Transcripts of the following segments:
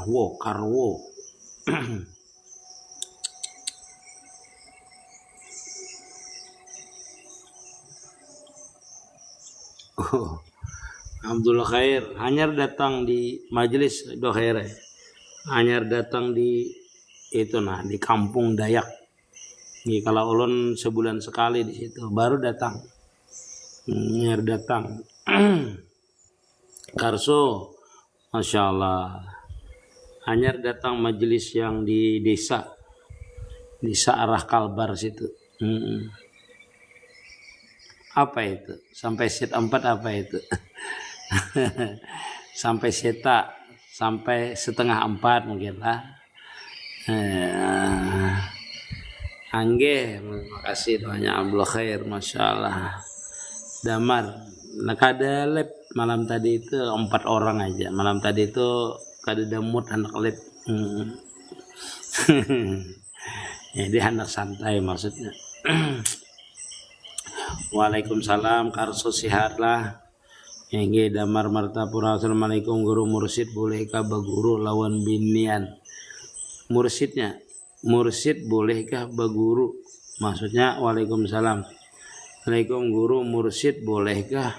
Karwo. Oh, Abdul Khair hanyar datang di majelis do khair. Hanyar datang di itu di kampung Dayak. Nih kalau ulun sebulan sekali di situ baru datang. Hanyar datang. Karso, Masya Allah. Hanyar datang majelis yang di desa arah Kalbar situ. Apa itu? Sampai set 4 apa itu? Sampai seta, sampai setengah 4 mungkin lah. Angge, makasih doanya Abdul Khair, Masya Allah. Damar, kada lab malam tadi itu 4 orang aja. Malam tadi itu kada damut anak lab. Jadi anak santai maksudnya. Waalaikumsalam, karso sihatlah. Yang damar martapura. Assalamualaikum guru mursyid, bolehkah baguru lawan binian? Mursyidnya, mursyid bolehkah baguru? Maksudnya waalaikumsalam. Assalamualaikum guru mursyid, bolehkah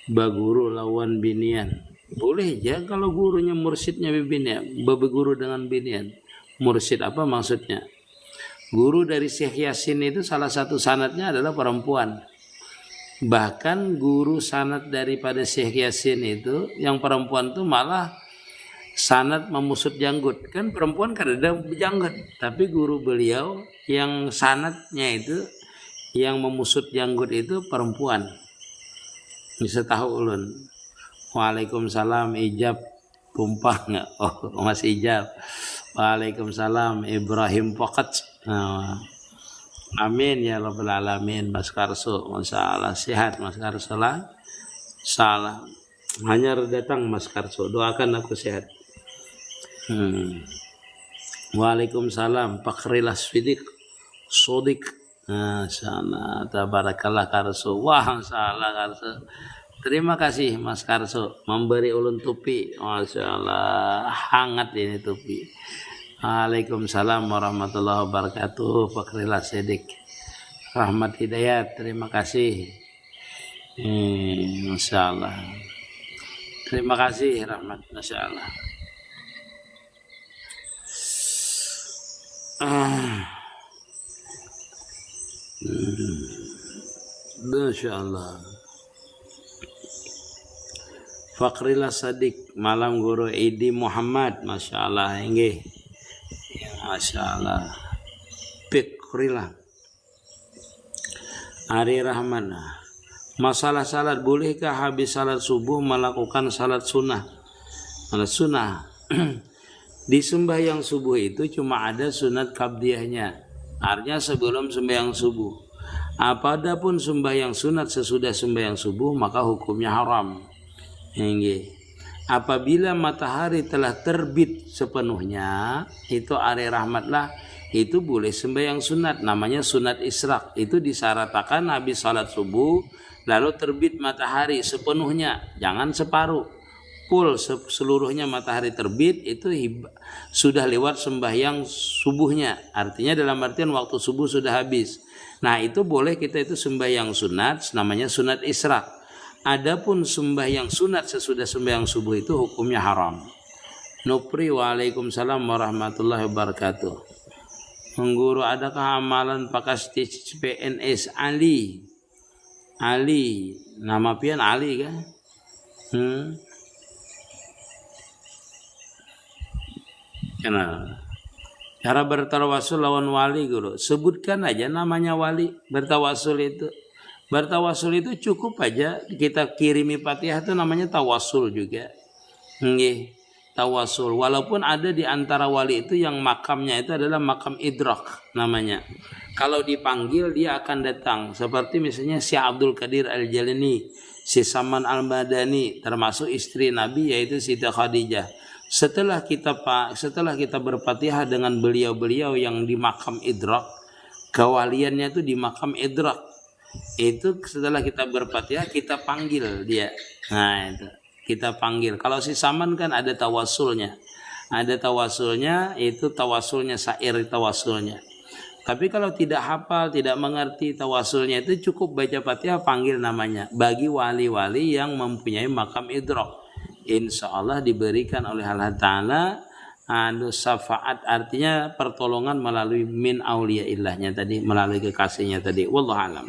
baguru lawan binian? Boleh aja kalau gurunya mursyidnya binian, baguru dengan binian. Mursyid apa maksudnya? Guru dari Syekh Yasin itu salah satu sanadnya adalah perempuan. Bahkan guru sanad daripada Syekh Yasin itu yang perempuan itu malah sanad memusut janggut. Kan perempuan kan ada janggut, tapi guru beliau yang sanadnya itu yang memusut janggut itu perempuan. Bisa tahu ulun. Waalaikumsalam, ijab tumpah nggak? Oh, masih ijab. Waalaikumsalam, Ibrahim Pokat. Amin ya rabbal alamin. Mas Karso, masalah sehat Mas Karso lah. Salah. Hanya datang Mas Karso, doakan aku sehat. Waalaikumsalam, Pakrilah Sodik. Sana tabarakallah Karso. Wah, salah Karso. Terima kasih Mas Karso memberi ulun tupi. Masya Allah, hangat ini tupi. Waalaikumsalam warahmatullahi wabarakatuh. Fakrilah Sedik Rahmat Hidayat, terima kasih. Masya Allah. Terima kasih Rahmat, Masya Allah. Masya Allah. Fakrilah Sadik, malam guru Idi Muhammad, Masya Allah. Enggih. Masya Allah. Fikrilah Ari Rahman. Masalah salat, bolehkah habis salat subuh melakukan salat sunnah? Salat sunnah di sembahyang subuh itu cuma ada sunat qabdiyahnya, artinya sebelum sembahyang subuh. Apapun sembahyang sunat sesudah sembahyang subuh maka hukumnya haram. Apabila matahari telah terbit sepenuhnya, itu ari rahmatlah, itu boleh sembahyang sunat, namanya sunat israk. Itu disyaratkan habis salat subuh lalu terbit matahari sepenuhnya, jangan separuh, full seluruhnya matahari terbit, itu sudah lewat sembahyang subuhnya, artinya dalam artian waktu subuh sudah habis. Nah itu boleh kita itu sembahyang sunat, namanya sunat israk. Adapun sembahyang sunat sesudah sembahyang subuh itu hukumnya haram. Nupri, waalaikumsalam warahmatullahi wabarakatuh. Mengguru, adakah amalan pakas PNS Ali? Ali, nama pian Ali kan? Kenapa? Cara bertawasul lawan wali guru, sebutkan aja namanya wali. Bertawasul itu cukup aja kita kirimi Fatihah, itu namanya tawasul juga. Tawasul. Walaupun ada di antara wali itu yang makamnya itu adalah makam idrak namanya. Kalau dipanggil dia akan datang. Seperti misalnya Syekh Abdul Qadir Al-Jalani, Syekh Saman Al-Madani, termasuk istri Nabi yaitu Siti Khadijah. Setelah kita berfatihah dengan beliau-beliau yang di makam idrak, kewaliannya itu di makam idrak. Itu setelah kita berfatihah kita panggil dia. Nah itu kita panggil. Kalau si Saman kan ada tawasulnya, Ada tawasulnya, itu tawasulnya syair tawasulnya. Tapi kalau tidak hafal, tidak mengerti tawasulnya, itu cukup baca Fatihah, panggil namanya. Bagi wali-wali yang mempunyai makam idrok, insya Allah diberikan oleh Allah Ta'ala syafaat, artinya pertolongan melalui min auliyaillahnya tadi, melalui kekasihnya tadi. Wallahu alam.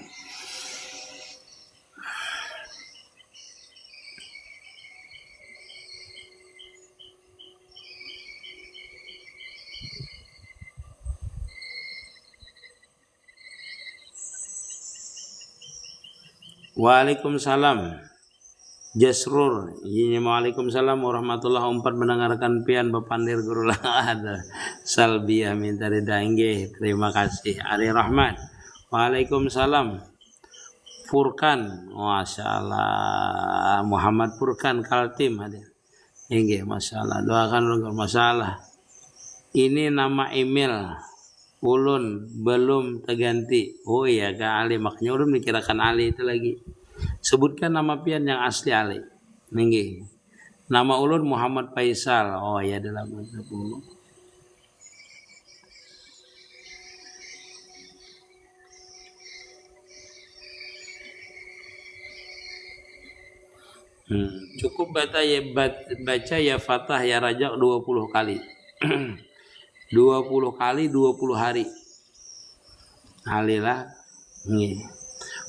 Waalaikumsalam. Jasrur, ini waalaikumsalam warahmatullahi wabarakatuh. Mendengarkan pian bepandir guru lah ada. Salbiah minta didangge. Terima kasih. Ari Rahman. Waalaikumsalam. Furkan, masya Allah. Muhammad Furkan Kaltim hadir. Inge, masya Allah. Doakan masalah. Ini nama email. Ulun belum terganti. Oh iya Kak Ali, makanya ulun mikirkan Ali itu lagi. Sebutkan nama pian yang asli Ali. Nggih. Nama ulun Muhammad Faisal. Oh ya dalam 10. Cukup baca ya Fatah ya Rajak 20 kali. 20 kali 20 hari. Halilah. Nggih.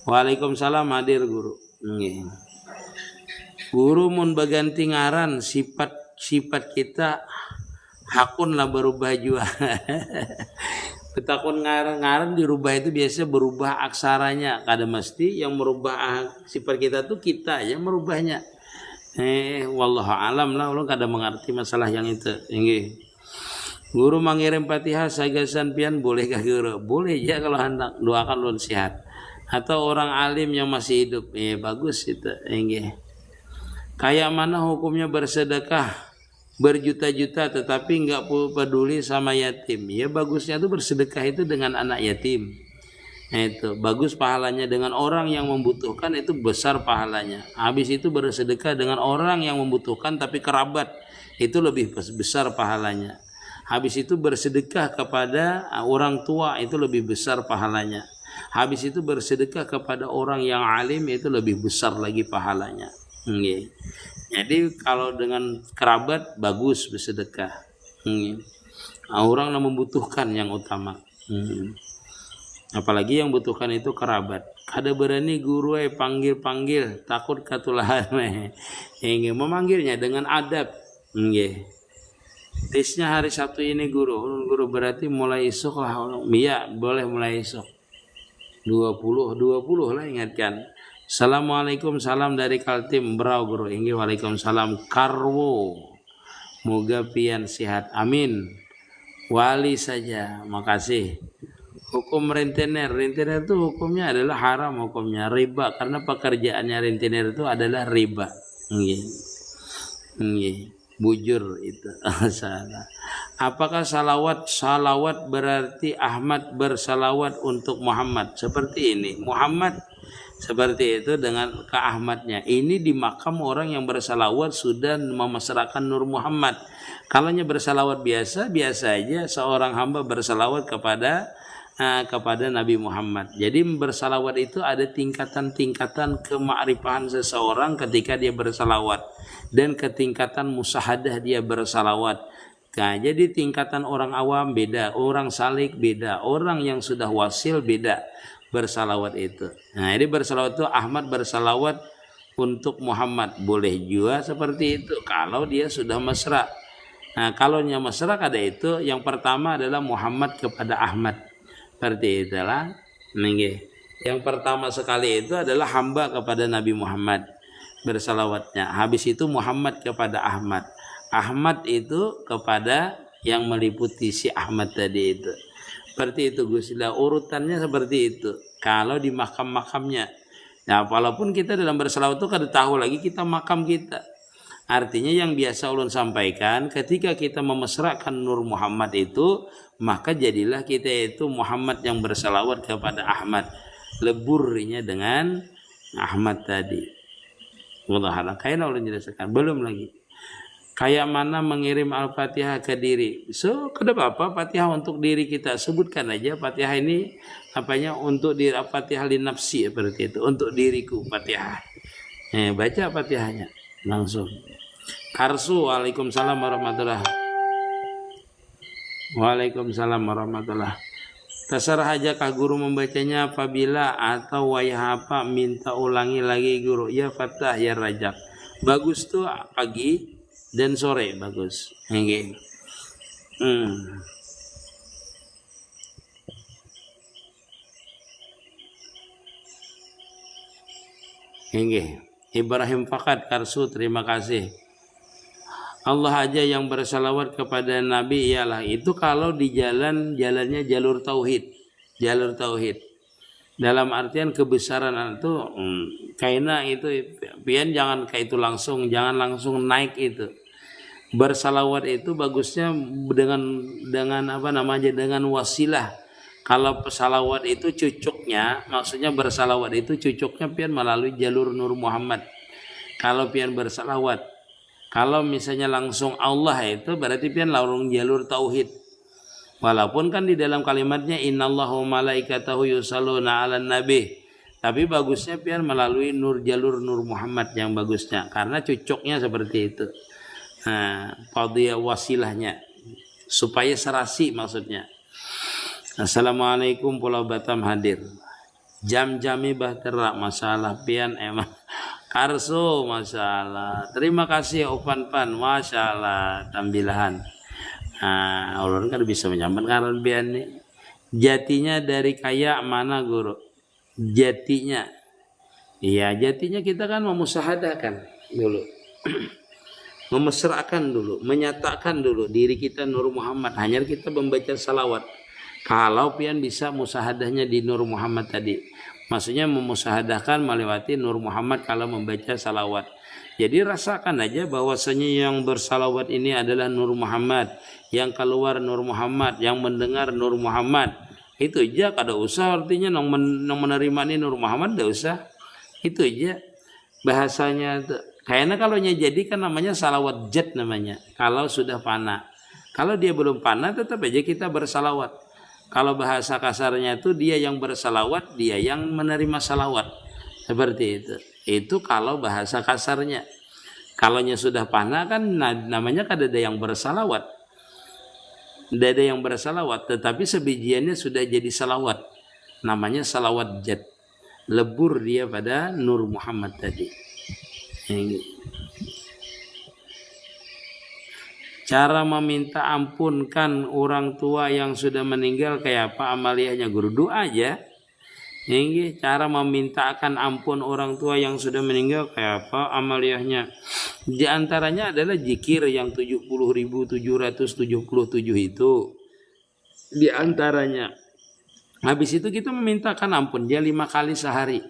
Waalaikumsalam hadir guru. Nggih. Guru mun baganti ngaran sifat kita hakun lah berubah juga. Petakun ngaran dirubah itu biasa berubah aksaranya. Kada mesti yang merubah sifat kita tuh kita yang merubahnya. Wallahu alam lah, ulun kada mengerti masalah yang itu. Nggih. Guru mengirim Fatihah sagasan pian bolehkah guru? Boleh ya kalau hendak, doakan ulun sehat. Atau orang alim yang masih hidup, bagus itu. Kayak mana hukumnya bersedekah berjuta-juta tetapi nggak peduli sama yatim? Ya bagusnya itu bersedekah itu dengan anak yatim. Itu bagus pahalanya. Dengan orang yang membutuhkan itu besar pahalanya. Habis itu bersedekah dengan orang yang membutuhkan tapi kerabat, itu lebih besar pahalanya. Habis itu bersedekah kepada orang tua, itu lebih besar pahalanya. Habis itu bersedekah kepada orang yang alim, itu lebih besar lagi pahalanya. Jadi kalau dengan kerabat bagus bersedekah. Orang yang membutuhkan yang utama. Apalagi yang butuhkan itu kerabat. Kada berani guru panggil takut katulahan. Memanggilnya dengan adab. Tesnya hari Sabtu ini guru berarti mulai esok lah. Iya boleh mulai esok 20 lah ingatkan. Assalamualaikum, salam dari Kaltim Berau guru. Waalaikumsalam Karwo, moga pian sehat amin. Wali saja, makasih. Hukum rentenir itu hukumnya adalah haram, hukumnya riba, karena pekerjaannya rentenir itu adalah riba. Bujur itu. Salah. Apakah salawat berarti Ahmad bersalawat untuk Muhammad? Seperti ini. Muhammad seperti itu dengan ke Ahmadnya. Ini di makam orang yang bersalawat sudah memasrahkan Nur Muhammad. Kalaunya bersalawat biasa aja seorang hamba bersalawat kepada Nabi Muhammad. Jadi bersalawat itu ada tingkatan-tingkatan kema'rifahan seseorang ketika dia bersalawat dan ketingkatan musahadah dia bersalawat. Nah, jadi tingkatan orang awam beda, orang salik beda, orang yang sudah wasil beda bersalawat itu. Nah, jadi bersalawat itu Ahmad bersalawat untuk Muhammad, boleh juga seperti itu kalau dia sudah mesra. Nah, kalau nya mesra ada itu, yang pertama adalah Muhammad kepada Ahmad. Seperti itulah. Yang pertama sekali itu adalah hamba kepada Nabi Muhammad bersalawatnya. Habis itu Muhammad kepada Ahmad. Ahmad itu kepada yang meliputi si Ahmad tadi itu. Seperti itu Gusila, urutannya seperti itu. Kalau di makam-makamnya. Nah, walaupun kita dalam bersalawat itu kada tahu lagi kita makam kita. Artinya yang biasa ulun sampaikan, ketika kita memesrakan Nur Muhammad itu, maka jadilah kita itu Muhammad yang bersalawat kepada Ahmad. Leburnya dengan Ahmad tadi. Wallah, kayaknya ulun jelaskan. Belum lagi. Kayak mana mengirim Al-Fatihah ke diri. So, kenapa apa Fatihah untuk diri kita? Sebutkan aja Fatihah ini apanya untuk diri, Fatihah li nafsi seperti itu, untuk diriku Fatihah. Baca Fatihahnya langsung. Karsu, waalaikumsalam warahmatullah. Waalaikumsalam warahmatullah. Terserah aja kah guru membacanya apabila atau wayah apa minta ulangi lagi guru. Ya Fatah ya Rajak. Bagus tuh pagi dan sore bagus. Nggih. Nggih. Ibrahim Fakat Karsu, terima kasih. Allah aja yang bersalawat kepada Nabi ialah itu kalau di jalannya jalur tauhid. Jalur tauhid. Dalam artian kebesaran itu kaina itu pian jangan kayak itu langsung, jangan langsung naik itu. Bersalawat itu bagusnya dengan apa namanya, dengan wasilah. Kalau salawat itu cucuknya, maksudnya bersalawat itu cucuknya pian melalui jalur Nur Muhammad. Kalau pian bersalawat, kalau misalnya langsung Allah itu berarti pian langsung jalur tauhid. Walaupun kan di dalam kalimatnya innallahu malaikatahu yusalluna 'alan nabi. Tapi bagusnya pian melalui jalur Nur Muhammad yang bagusnya karena cucuknya seperti itu. Nah, fadhiyah wasilahnya supaya serasi maksudnya. Assalamualaikum Pulau Batam hadir. Jam-jami bahtera masalah pian emang. Karso masalah. Terima kasih Opan Pan, masalah tambilahan. Nah, ulun kan bisa menyampaikan pian nih. Jatinya dari kaya mana guru? Jatinya. Iya, jatinya kita kan memusahadakan dulu. Memesrakan dulu, menyatakan dulu diri kita Nur Muhammad. Hanya kita membaca salawat. Kalau pian bisa musahadahnya di Nur Muhammad tadi. Maksudnya memusahadahkan melewati Nur Muhammad kalau membaca salawat. Jadi rasakan aja bahwasanya yang bersalawat ini adalah Nur Muhammad. Yang keluar Nur Muhammad. Yang mendengar Nur Muhammad. Itu aja, kada usah artinya nong menerima ini Nur Muhammad, tidak usah. Itu aja bahasanya. Kayaknya kalau jadi kan namanya salawat jet namanya. Kalau sudah fana. Kalau dia belum fana tetap aja kita bersalawat. Kalau bahasa kasarnya itu dia yang bersalawat, dia yang menerima salawat. Seperti itu. Itu kalau bahasa kasarnya. Kalaunya sudah fana kan namanya kada ada yang bersalawat. Tidak ada yang bersalawat. Tetapi sebijiannya sudah jadi salawat. Namanya salawat jet. Lebur dia pada Nur Muhammad tadi. Cara meminta ampunkan orang tua yang sudah meninggal kayak apa amaliyahnya guru? Doa aja. Ini cara memintakan ampun orang tua yang sudah meninggal kayak apa amaliyahnya? Di antaranya adalah zikir yang 70.777 itu. Di antaranya. Habis itu kita memintakan ampun dia 5 kali sehari.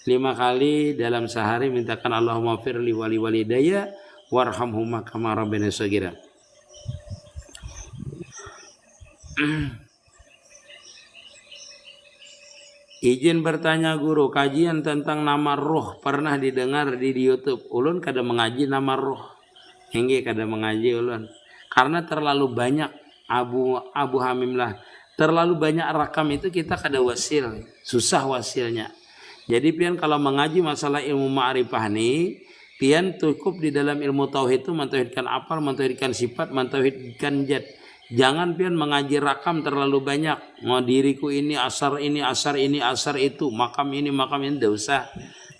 5 kali dalam sehari mintakan Allahumma firli wali walidayya warhamhuma kama rabbana shaghira. Izin bertanya guru, kajian tentang nama roh pernah didengar di YouTube. Ulun kada mengaji nama roh. Hingga kada mengaji ulun. Karena terlalu banyak Abu Hamim lah. Terlalu banyak rakam itu kita kada wasil. Susah wasilnya. Jadi pian kalau mengaji masalah ilmu ma'rifah nih, pian cukup di dalam ilmu tauhid itu mentauhidkan apal, mentauhidkan sifat, mentauhidkan zat. Jangan pian mengaji rakam terlalu banyak. Mau diriku ini, asar ini, asar ini, asar itu, makam ini, tidak usah.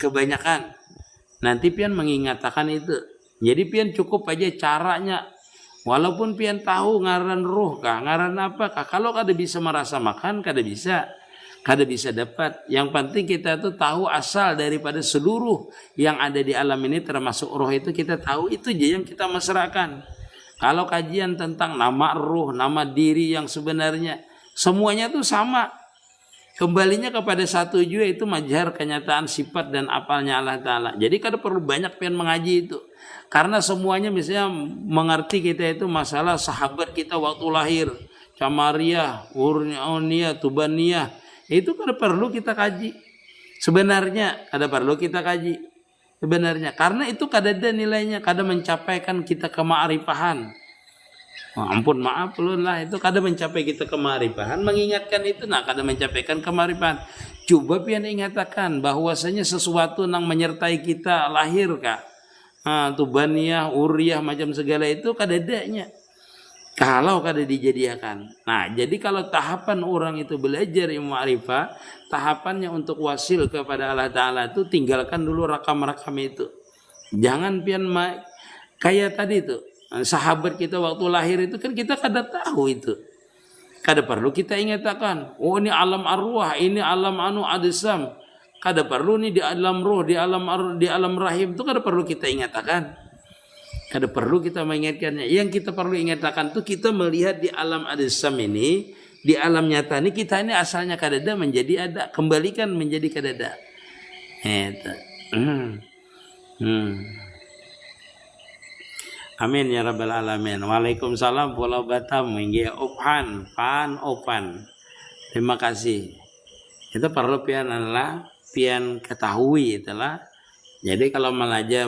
Kebanyakan. Nanti pian mengingatkan itu. Jadi pian cukup aja caranya. Walaupun pian tahu ngaran ruh kah, ngaran apa kah. Kalau kada bisa merasa makan, kada bisa. Kada bisa dapat. Yang penting kita tuh tahu asal daripada seluruh yang ada di alam ini termasuk roh itu kita tahu. Itu aja yang kita mesrakan. Kalau kajian tentang nama ruh, nama diri yang sebenarnya, semuanya itu sama. Kembalinya kepada satu juga itu mazhar kenyataan sifat dan apalnya Allah Ta'ala. Jadi kada perlu banyak pian mengaji itu. Karena semuanya misalnya mengerti kita itu masalah sahabat kita waktu lahir. Camariyah, Urniya, Tubaniyah. Itu kada perlu kita kaji. Sebenarnya kada perlu kita kaji. sebenarnya, karena itu kadada nilainya, kada mencapaikan kita ke ma'rifahan. Oh, ampun maaf ulun lah, itu kada mencapai kita ke ma'rifahan, mengingatkan itu nah kada mencapaikan ke ma'rifahan. Coba pian ingatakan bahwasanya sesuatu yang menyertai kita lahir kah, tubaniyah, uriyah, macam segala itu kadadanya. Kalau kada dijadiakan. Nah, jadi kalau tahapan orang itu belajar ilmu ma'rifah, tahapannya untuk wasil kepada Allah Ta'ala itu tinggalkan dulu rakam-rakam itu. Jangan pian kayak tadi itu. Sahabat kita waktu lahir itu kan kita kada tahu itu. Kada perlu kita ingatkan, oh ini alam arwah, ini alam adisam. Kada perlu nih di alam roh, di alam rahim itu kada perlu kita ingatkan. Kada perlu kita mengingatkannya. Yang kita perlu ingatkan tuh kita melihat di alam adisam ini, di alam nyata ini kita ini asalnya kadada menjadi ada, kembalikan menjadi kadada. Itu. Amin ya rabbal alamin. Waalaikumsalam Pulau Batam. Nggih opan. Terima kasih. Itu perlu pian ketahui itulah. Jadi kalau belajar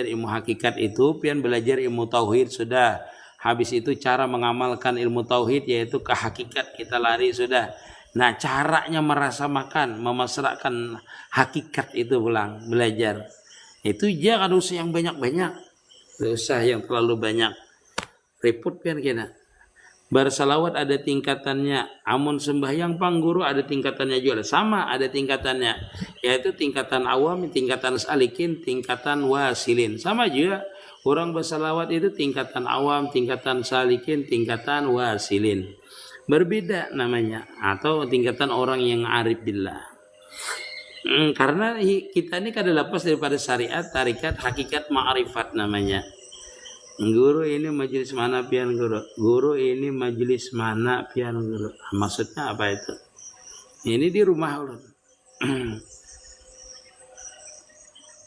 ilmu hakikat itu, pian belajar ilmu tauhid sudah. Habis itu cara mengamalkan ilmu tauhid yaitu ke hakikat kita lari sudah. Nah, caranya merasakan, memasrahkan hakikat itu pulang belajar. Itu jangan usah yang banyak-banyak. Usah yang terlalu banyak. Repot pian kena. Bersalawat ada tingkatannya, amun sembahyang pangguru ada tingkatannya juga, sama ada tingkatannya, yaitu tingkatan awam, tingkatan salikin, tingkatan wasilin, sama juga. Orang bersalawat itu tingkatan awam, tingkatan salikin, tingkatan wasilin, berbeda namanya, atau tingkatan orang yang arif billah. Karena kita ini kada lepas daripada syariat, tarikat, hakikat, ma'rifat namanya. Guru ini majelis mana pian guru? Guru ini majelis mana pian guru? Maksudnya apa itu? Ini di rumah ulun.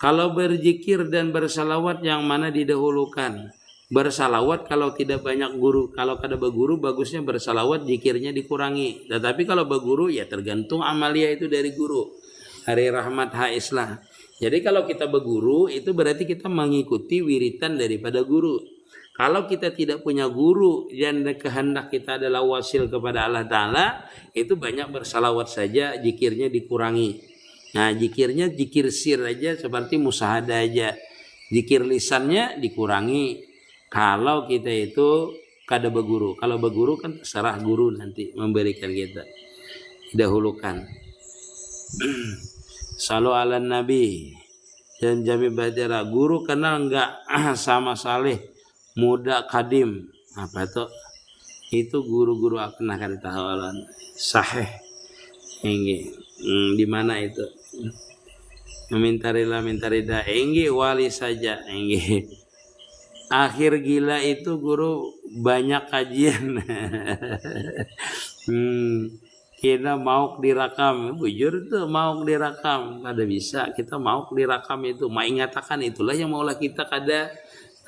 Kalau berzikir dan bersalawat yang mana didahulukan? Bersalawat kalau tidak banyak guru. Kalau kada berguru bagusnya bersalawat, zikirnya dikurangi. Tetapi kalau berguru ya tergantung amalia itu dari guru. Hari Rahmat Haislah. Jadi kalau kita berguru itu berarti kita mengikuti wiritan daripada guru. Kalau kita tidak punya guru dan kehendak kita adalah wasil kepada Allah Ta'ala, itu banyak bersalawat saja, zikirnya dikurangi. Nah, zikirnya zikir sir aja seperti musahada aja. Zikir lisannya dikurangi. Kalau kita itu kada berguru. Kalau berguru kan terserah guru nanti memberikan kita. Dahulukan. Salu ala Nabi dan Jami Badira. Guru kenal enggak sama Saleh muda kadim? Apa tuh? Itu guru-guru aku nak kada tahu alan. Sahih. Ini di mana itu? Mintarida. Ini wali saja. Ini akhir gila itu guru banyak kajian. Kita mau direkam, bujur tuh mau direkam, kada bisa. Kita mau direkam itu, mengatakan itulah yang maulah kita kada.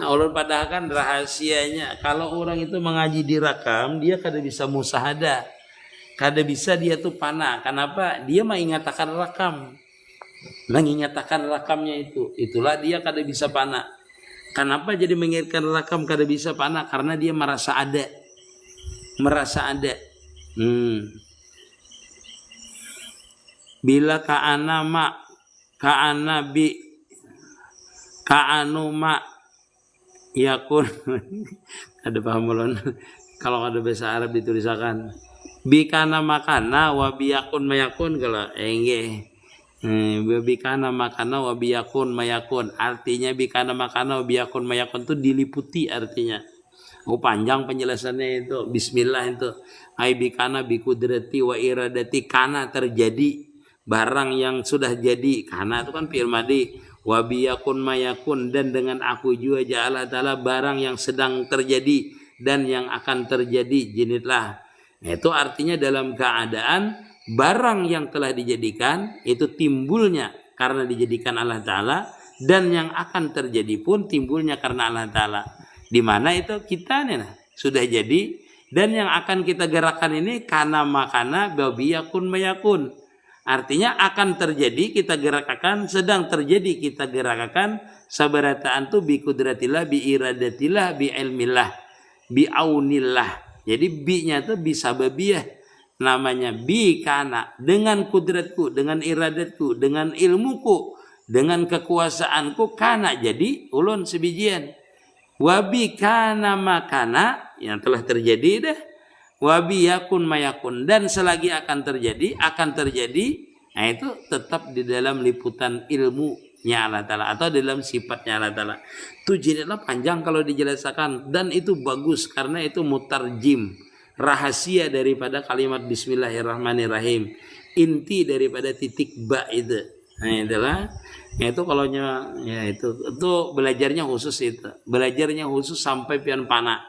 Nah, ulun padahal kan rahasianya. Kalau orang itu mengaji direkam, dia kada bisa musahada, kada bisa dia tuh panah. Kenapa? Dia mengatakan rekam, mengatakan rekamnya itu. Itulah dia kada bisa panah. Kenapa jadi mengingatkan rekam kada bisa panah? Karena dia merasa ada. Bila ka'ana ma ka'ana bi ka'anu ma yakun. Ada paham ulun. Kalau ada bahasa Arab ditulisakan bi kana makana wa bi yakun mayakun kalau nggih. Bi kana makana wa bi yakun mayakun. Artinya bi kana makana wa bi yakun mayakun itu diliputi artinya. Oh, panjang penjelasannya itu. Bismillah itu. Ai bi kana bi kudrati wa iradati, kana terjadi barang yang sudah jadi, karena itu kan fi'il madhi, wa biyakun mayakun, dan dengan aku juga ja'ala ta'ala barang yang sedang terjadi dan yang akan terjadi, jinitlah. Nah, itu artinya dalam keadaan barang yang telah dijadikan itu timbulnya karena dijadikan Allah Ta'ala, dan yang akan terjadi pun timbulnya karena Allah Ta'ala. Di mana itu kita nih sudah jadi, dan yang akan kita gerakan ini kana makana babiyakun mayakun. Artinya akan terjadi kita gerakkan, sedang terjadi kita gerakkan, sabarataan tu bi kudratillah, bi iradatillah, bi ilmillah, bi aunillah. Jadi bi-nya tuh bi sababiyah. Namanya bi kana, dengan kudratku, dengan iradatku, dengan ilmuku, dengan kekuasaanku kana jadi ulun sebijian. Wabi kana makana yang telah terjadi dah. Wabi yakun mayakun, dan selagi akan terjadi. Nah itu tetap di dalam liputan ilmunya Allah Ta'ala atau dalam sifatnya Allah Ta'ala. Itu jadilah panjang kalau dijelaskan, dan itu bagus karena itu mutarjim, rahasia daripada kalimat Bismillahirrahmanirrahim, inti daripada titik ba itu. Nah itulah, itu kalau ya itu belajarnya khusus itu, belajarnya khusus sampai pian pana.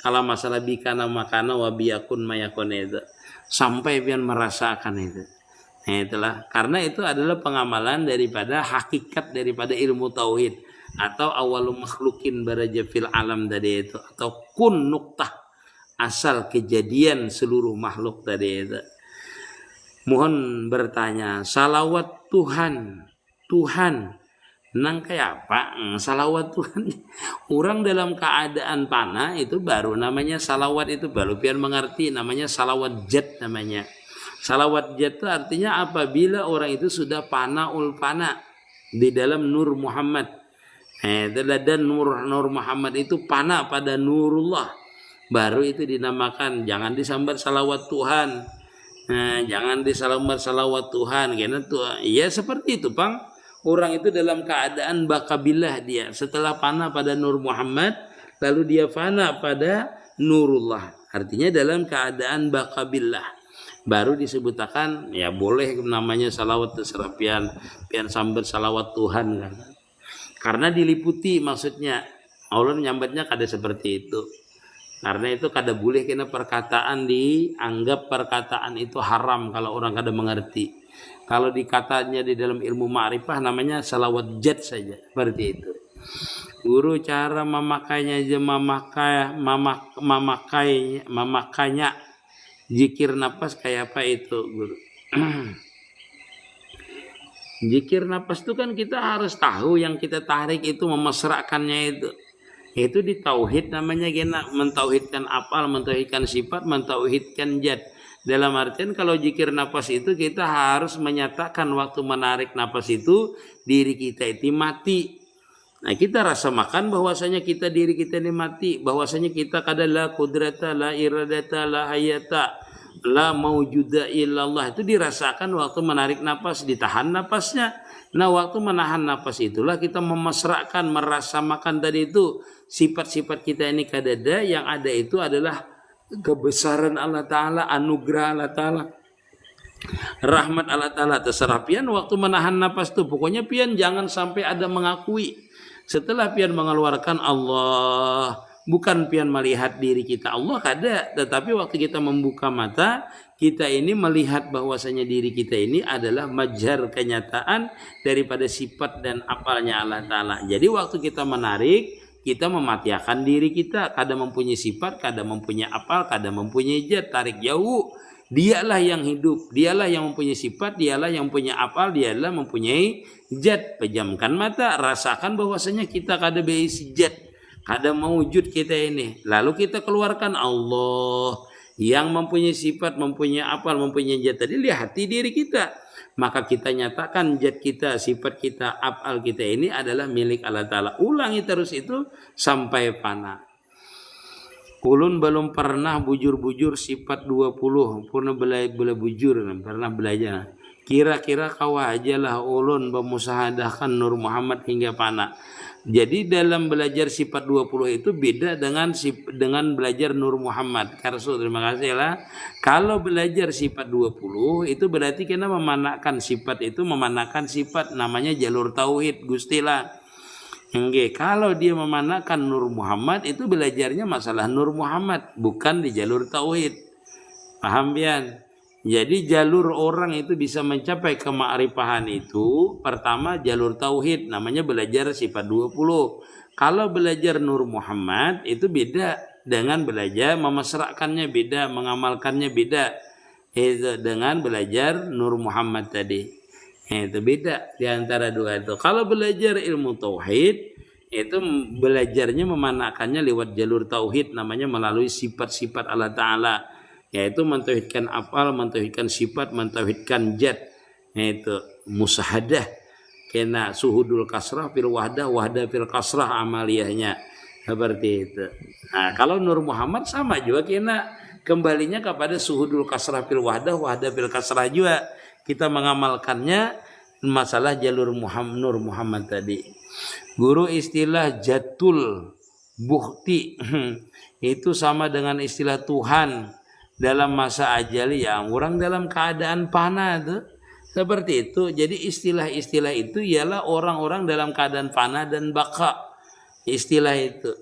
Kalau masalah bikana makana wabiyakun mayakun itu sampai pian merasakan itu. Nah itulah, karena itu adalah pengamalan daripada hakikat daripada ilmu tauhid atau awalu makhlukin baraja fil alam tadi itu, atau kun nuktah, asal kejadian seluruh makhluk tadi itu. Mohon bertanya, salawat Tuhan nang kayak apa? Salawat Tuhan orang dalam keadaan panah itu baru namanya salawat, itu baru biar mengerti namanya salawat jat namanya. Salawat jat itu artinya apabila orang itu sudah panaul pana di dalam nur Muhammad. Dan nur Muhammad itu pana pada nurullah, baru itu dinamakan. Jangan disambar salawat Tuhan. Jangan disambar salawat Tuhan karena tuh ya seperti itu Bang. Orang itu dalam keadaan bakabillah dia. Setelah fana pada Nur Muhammad, lalu dia fana pada Nurullah. Artinya dalam keadaan bakabillah. Baru disebutkan, ya boleh namanya salawat terserah pian sambar salawat Tuhan kan. Karena diliputi maksudnya. Allah nyambatnya kada seperti itu. Karena itu kada boleh kena perkataan dianggap perkataan itu haram kalau orang kada mengerti. Kalau dikatanya di dalam ilmu ma'rifah namanya salawat jad saja, seperti itu. Guru cara memakainya aja memakainya zikir nafas kayak apa itu guru? Zikir nafas itu kan kita harus tahu yang kita tarik itu memesrakannya itu. Itu di tauhid namanya gena, mentauhidkan apal, mentauhidkan sifat, mentauhidkan jad. Dalam artian kalau zikir nafas itu kita harus menyatakan waktu menarik nafas itu diri kita itu mati. Nah kita rasa makan bahwasanya kita diri kita ini mati, bahwasanya kita kada la kudrata, la iradata, la hayata, la maujuda illallah, itu dirasakan waktu menarik nafas, ditahan nafasnya. Nah waktu menahan nafas itulah kita memasrahkan, merasa makan tadi itu sifat-sifat kita ini kada ada, yang ada itu adalah kebesaran Allah Ta'ala, anugerah Allah Ta'ala, rahmat Allah Ta'ala. Terserah pian waktu menahan nafas tuh, pokoknya pian jangan sampai ada mengakui. Setelah pian mengeluarkan Allah, bukan pian melihat diri kita Allah kada, tetapi waktu kita membuka mata, kita ini melihat bahwasanya diri kita ini adalah majar kenyataan daripada sifat dan apalnya Allah Ta'ala. Jadi waktu kita menarik, kita mematiakan diri kita, kada mempunyai sifat, kada mempunyai apal, kada mempunyai zat, tarik jauh. Dialah yang hidup, dialah yang mempunyai sifat, dialah yang mempunyai apal, dialah mempunyai zat. Pejamkan mata, rasakan bahwasanya kita kada berisi zat, kada mewujud kita ini. Lalu kita keluarkan Allah yang mempunyai sifat, mempunyai apal, mempunyai zat. Tadi lihati diri kita. Maka kita nyatakan zat kita, sifat kita, af'al kita ini adalah milik Allah Ta'ala. Ulangi terus itu sampai fana. Ulun belum pernah bujur-bujur sifat 20. Pernah bujur, pernah belajar. Kira-kira kau aja lah ulun memusahadahkan Nur Muhammad hingga fana. Jadi dalam belajar sifat 20 itu beda dengan belajar Nur Muhammad. Karso, terima kasih lah. Kalau belajar sifat 20 itu berarti kita memanakan sifat itu, memanakan sifat namanya jalur tauhid Gustilah. Kalau dia memanakan Nur Muhammad itu belajarnya masalah Nur Muhammad, bukan di jalur tauhid. Paham pian? Jadi jalur orang itu bisa mencapai kema'rifahan itu pertama jalur tauhid, namanya belajar sifat 20. Kalau belajar Nur Muhammad itu beda dengan belajar memasrahkannya, beda mengamalkannya, beda. itu dengan belajar Nur Muhammad tadi. Itu beda di antara dua itu. Kalau belajar ilmu tauhid itu belajarnya memanakannya lewat jalur tauhid, namanya melalui sifat-sifat Allah Ta'ala, yaitu mentauhidkan afal, mentauhidkan sifat, mentauhidkan zat, yaitu musahadah kena suhudul kasrah fil wahdah, wahdah fil kasrah amaliyahnya seperti itu. Nah, kalau Nur Muhammad sama juga kena kembalinya kepada suhudul kasrah fil wahdah, wahdah fil kasrah juga. Kita mengamalkannya masalah jalur Nur Muhammad tadi. Guru istilah jatul bukti itu sama dengan istilah Tuhan dalam masa ajali, ya orang dalam keadaan fana tuh seperti itu. Jadi istilah-istilah itu ialah orang-orang dalam keadaan fana dan baka. Istilah itu.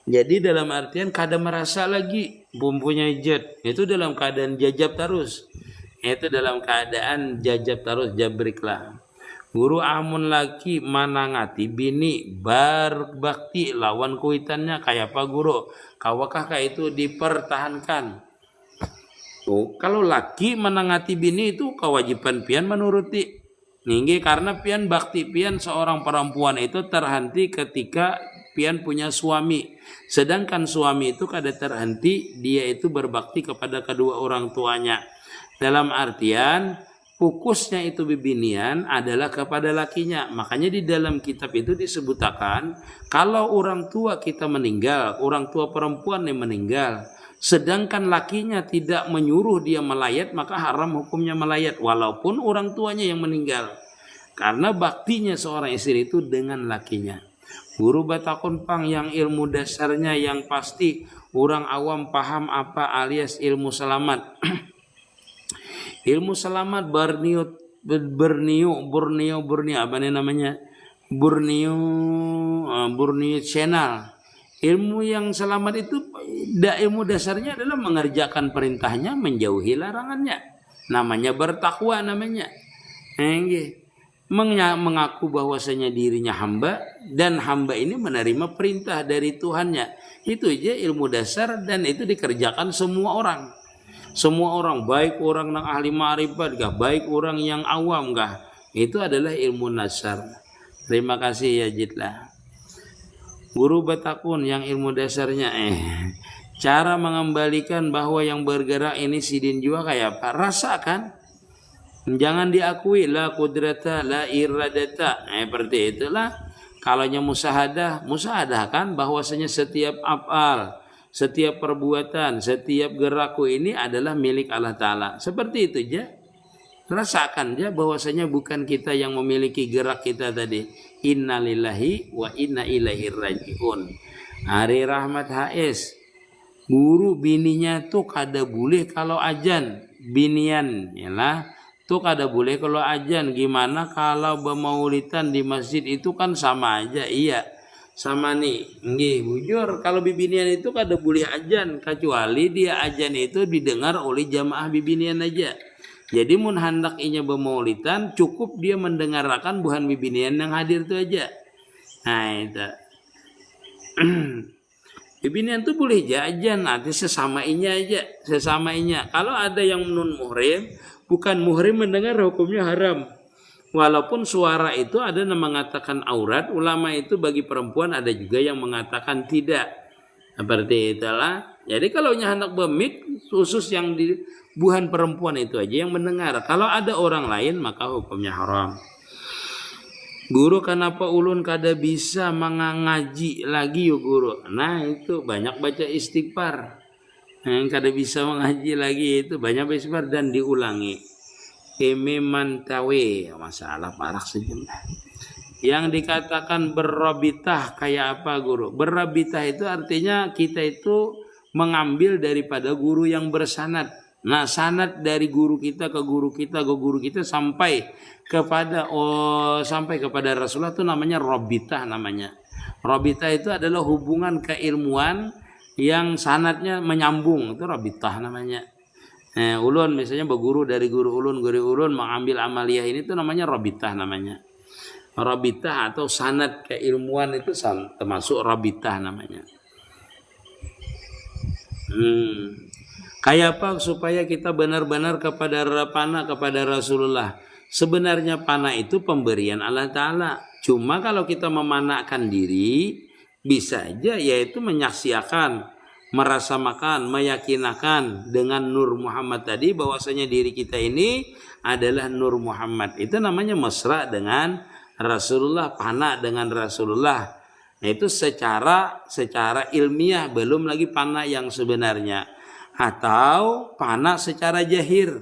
Jadi dalam artian kada merasa lagi mempunyai zat, itu dalam keadaan jajab terus. Itu dalam keadaan jajab terus, jabriklah. Guru amun laki manangati bini berbakti lawan kuitannya kayak apa guru? Kawakah kayak itu dipertahankan? Tuh, kalau laki menangati bini itu kewajiban pian menuruti. Ninggi karena pian bakti pian seorang perempuan itu terhenti ketika pian punya suami. Sedangkan suami itu kada terhenti, dia itu berbakti kepada kedua orang tuanya. Dalam artian fokusnya itu bibinian adalah kepada lakinya. Makanya di dalam kitab itu disebutkan kalau orang tua kita meninggal, orang tua perempuan yang meninggal, sedangkan lakinya tidak menyuruh dia melayat, maka haram hukumnya melayat walaupun orang tuanya yang meninggal. Karena baktinya seorang istri itu dengan lakinya. Guru batakun pang yang ilmu dasarnya yang pasti orang awam paham apa alias ilmu selamat. Ilmu selamat Borneo apa nih namanya? Borneo Channel. Ilmu yang selamat itu ilmu dasarnya adalah mengerjakan perintahnya, menjauhi larangannya. Namanya bertakwa namanya. Mengaku bahwasanya dirinya hamba dan hamba ini menerima perintah dari Tuhannya. Itu aja ilmu dasar dan itu dikerjakan semua orang. Semua orang, baik orang yang ahli ma'rifat kah, baik orang yang awam kah, itu adalah ilmu dasar. Terima kasih ya Jidlah. Guru batakun yang ilmu dasarnya cara mengembalikan bahwa yang bergerak ini sidin juga kayak apa? Rasakan. Jangan diakui la kudrata la iradata. Seperti itulah. Kalaunya musahadah kan bahwasanya setiap afal, setiap perbuatan, setiap gerakku ini adalah milik Allah Ta'ala. Seperti itu aja. Rasakan aja bahwasanya bukan kita yang memiliki gerak kita tadi. Innalillahi wa inna ilaihi rajiun. Hari Rahmat HS. Guru bininya tuh kada boleh kalau ajan. Binian yalah. Tuh kada boleh kalau ajan. Gimana kalau bermaulidan di masjid itu kan sama aja. Iya. Sama nih. Nggih, bujur. Kalau bibinian itu kada boleh ajan. Kecuali dia ajan itu didengar oleh jamaah bibinian aja. Jadi mun hendak inya bermaulidan cukup dia mendengarkan buhan bibinian yang hadir itu aja. Nah itu. Bibinian itu boleh jajan nanti sesama inya aja, sesama inya. Kalau ada yang non muhrim, bukan muhrim mendengar hukumnya haram. Walaupun suara itu ada yang mengatakan aurat, ulama itu bagi perempuan ada juga yang mengatakan tidak. Seperti itulah. Jadi kalau hendak bermik khusus yang di buhan perempuan itu aja yang mendengar. Kalau ada orang lain maka hukumnya haram. Guru kenapa ulun kada bisa mengaji lagi yuk guru? Nah itu banyak baca istighfar. Yang kada bisa mengaji lagi itu banyak baca istighfar dan diulangi. Mantawe masalah parah sejumlah. Yang dikatakan berrabitah kayak apa guru? Berrabitah itu artinya kita itu mengambil daripada guru yang bersanad. Nah sanad dari guru kita ke guru kita ke guru kita sampai kepada Rasulullah itu namanya rabitah namanya. Rabitah itu adalah hubungan keilmuan yang sanadnya menyambung, itu rabitah namanya. Ulun misalnya berguru dari guru ulun mengambil amaliyah ini itu namanya rabitah namanya. Rabitah atau sanad keilmuan itu termasuk rabitah namanya. Kayak apa supaya kita benar-benar kepada panah kepada Rasulullah. Sebenarnya panah itu pemberian Allah Ta'ala. Cuma kalau kita memanahkan diri, bisa aja yaitu menyaksikan, merasamakan, meyakinakan dengan Nur Muhammad tadi bahwasanya diri kita ini adalah Nur Muhammad. Itu namanya mesra dengan Rasulullah, panah dengan Rasulullah. Nah, itu secara ilmiah, belum lagi panah yang sebenarnya. Atau panah secara jahir.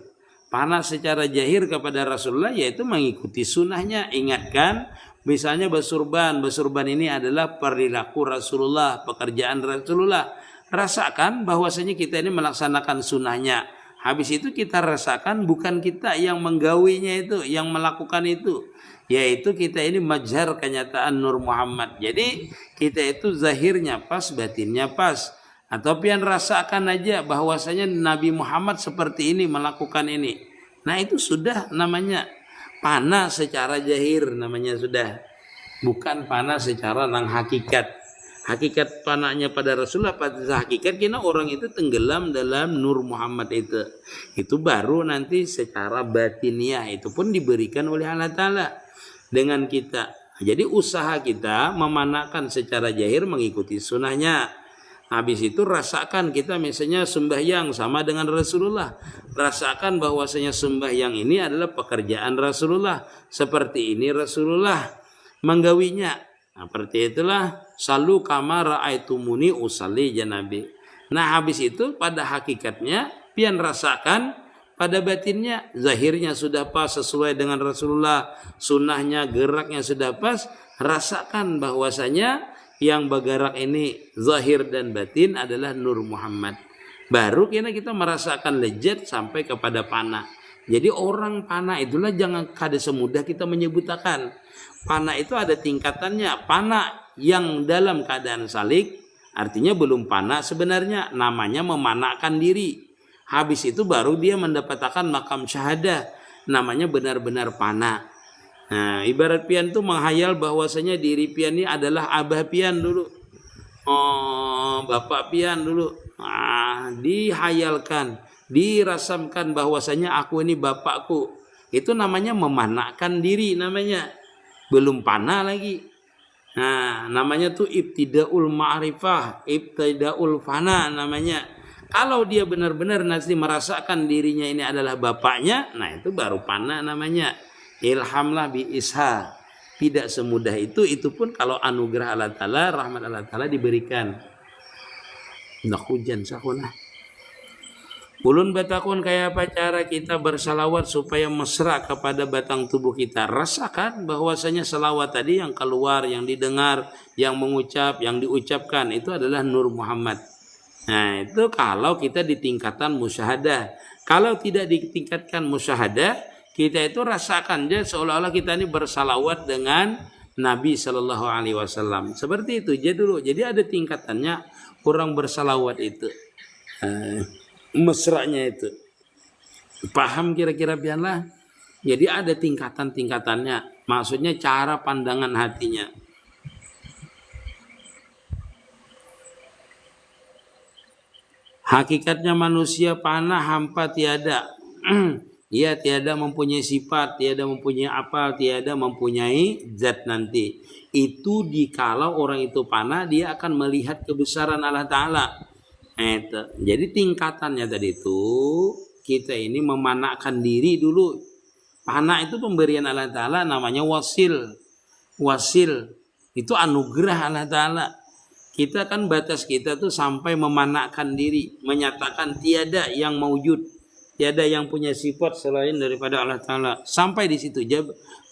Panah secara jahir kepada Rasulullah yaitu mengikuti sunnahnya. Ingatkan, misalnya bersurban ini adalah perilaku Rasulullah, pekerjaan Rasulullah. Rasakan bahwasanya kita ini melaksanakan sunnahnya. Habis itu kita rasakan bukan kita yang menggawinya itu, yang melakukan itu. Yaitu kita ini majhar kenyataan Nur Muhammad. Jadi kita itu zahirnya pas, batinnya pas. Atau pian rasakan aja bahwasanya Nabi Muhammad seperti ini melakukan ini. Nah itu sudah namanya panah secara jahir, namanya sudah. Bukan panah secara nang hakikat. Hakikat panahnya pada Rasulullah, pada hakikat kena orang itu tenggelam dalam Nur Muhammad itu. Itu baru nanti secara batiniah itu pun diberikan oleh Allah Ta'ala dengan kita. Jadi usaha kita memanahkan secara jahir mengikuti sunnahnya. Habis itu rasakan kita misalnya sembahyang sama dengan Rasulullah. Rasakan bahwasanya sembahyang ini adalah pekerjaan Rasulullah. Seperti ini Rasulullah menggawinya. Nah, seperti itulah salu kama ra'aitumuni usalli janabi. Nah, habis itu pada hakikatnya pian rasakan pada batinnya, zahirnya sudah pas sesuai dengan Rasulullah, sunnahnya, geraknya sudah pas. Rasakan bahwasanya yang bergerak ini zahir dan batin adalah Nur Muhammad. Baru kita merasakan lezat sampai kepada panah. Jadi orang panah itulah jangan kada semudah kita menyebutkan. Panah itu ada tingkatannya. Panah yang dalam keadaan salik artinya belum panah sebenarnya, namanya memanahkan diri. Habis itu baru dia mendapatkan makam syahadah, namanya benar-benar panah. Nah, ibarat pian tuh menghayal bahwasanya diri pian ini adalah abah pian dulu. Oh, bapak pian dulu. Nah, dihayalkan, dirasamkan bahwasanya aku ini bapakku. Itu namanya memanahkan diri namanya. Belum panah lagi. Nah, namanya tuh ibtidaul ma'rifah, ibtidaul fana namanya. Kalau dia benar-benar nanti merasakan dirinya ini adalah bapaknya, nah itu baru panah namanya. Ilhamlah bi isha. Tidak semudah itu pun kalau anugerah Allah Ta'ala, rahmat Allah Ta'ala diberikan. Nak hujan sakuna. Ulun batakun kayak apa cara kita bersalawat supaya mesra kepada batang tubuh kita. Rasakan bahwasanya salawat tadi yang keluar, yang didengar, yang mengucap, yang diucapkan itu adalah Nur Muhammad. Nah itu kalau kita di tingkatan musyahadah. Kalau tidak ditingkatkan musyahadah, kita itu rasakan dia seolah-olah kita ini bersalawat dengan Nabi Shallallahu Alaihi Wasallam. Seperti itu jadi dulu. Jadi ada tingkatannya orang bersalawat itu. Mesranya itu. Paham kira-kira biarlah. Jadi ada tingkatan-tingkatannya. Maksudnya cara pandangan hatinya. Hakikatnya manusia panah hampa tiada. Ia tiada mempunyai sifat, tiada mempunyai apa, tiada mempunyai zat nanti. Itu dikalau orang itu panah, dia akan melihat kebesaran Allah Ta'ala. Jadi tingkatannya tadi itu, kita ini memanahkan diri dulu. Panah itu pemberian Allah Ta'ala namanya wasil. Wasil, itu anugerah Allah Ta'ala. Kita kan batas kita tuh sampai memanahkan diri, menyatakan tiada yang maujud. Tiada yang punya sifat selain daripada Allah Ta'ala. Sampai di situ aja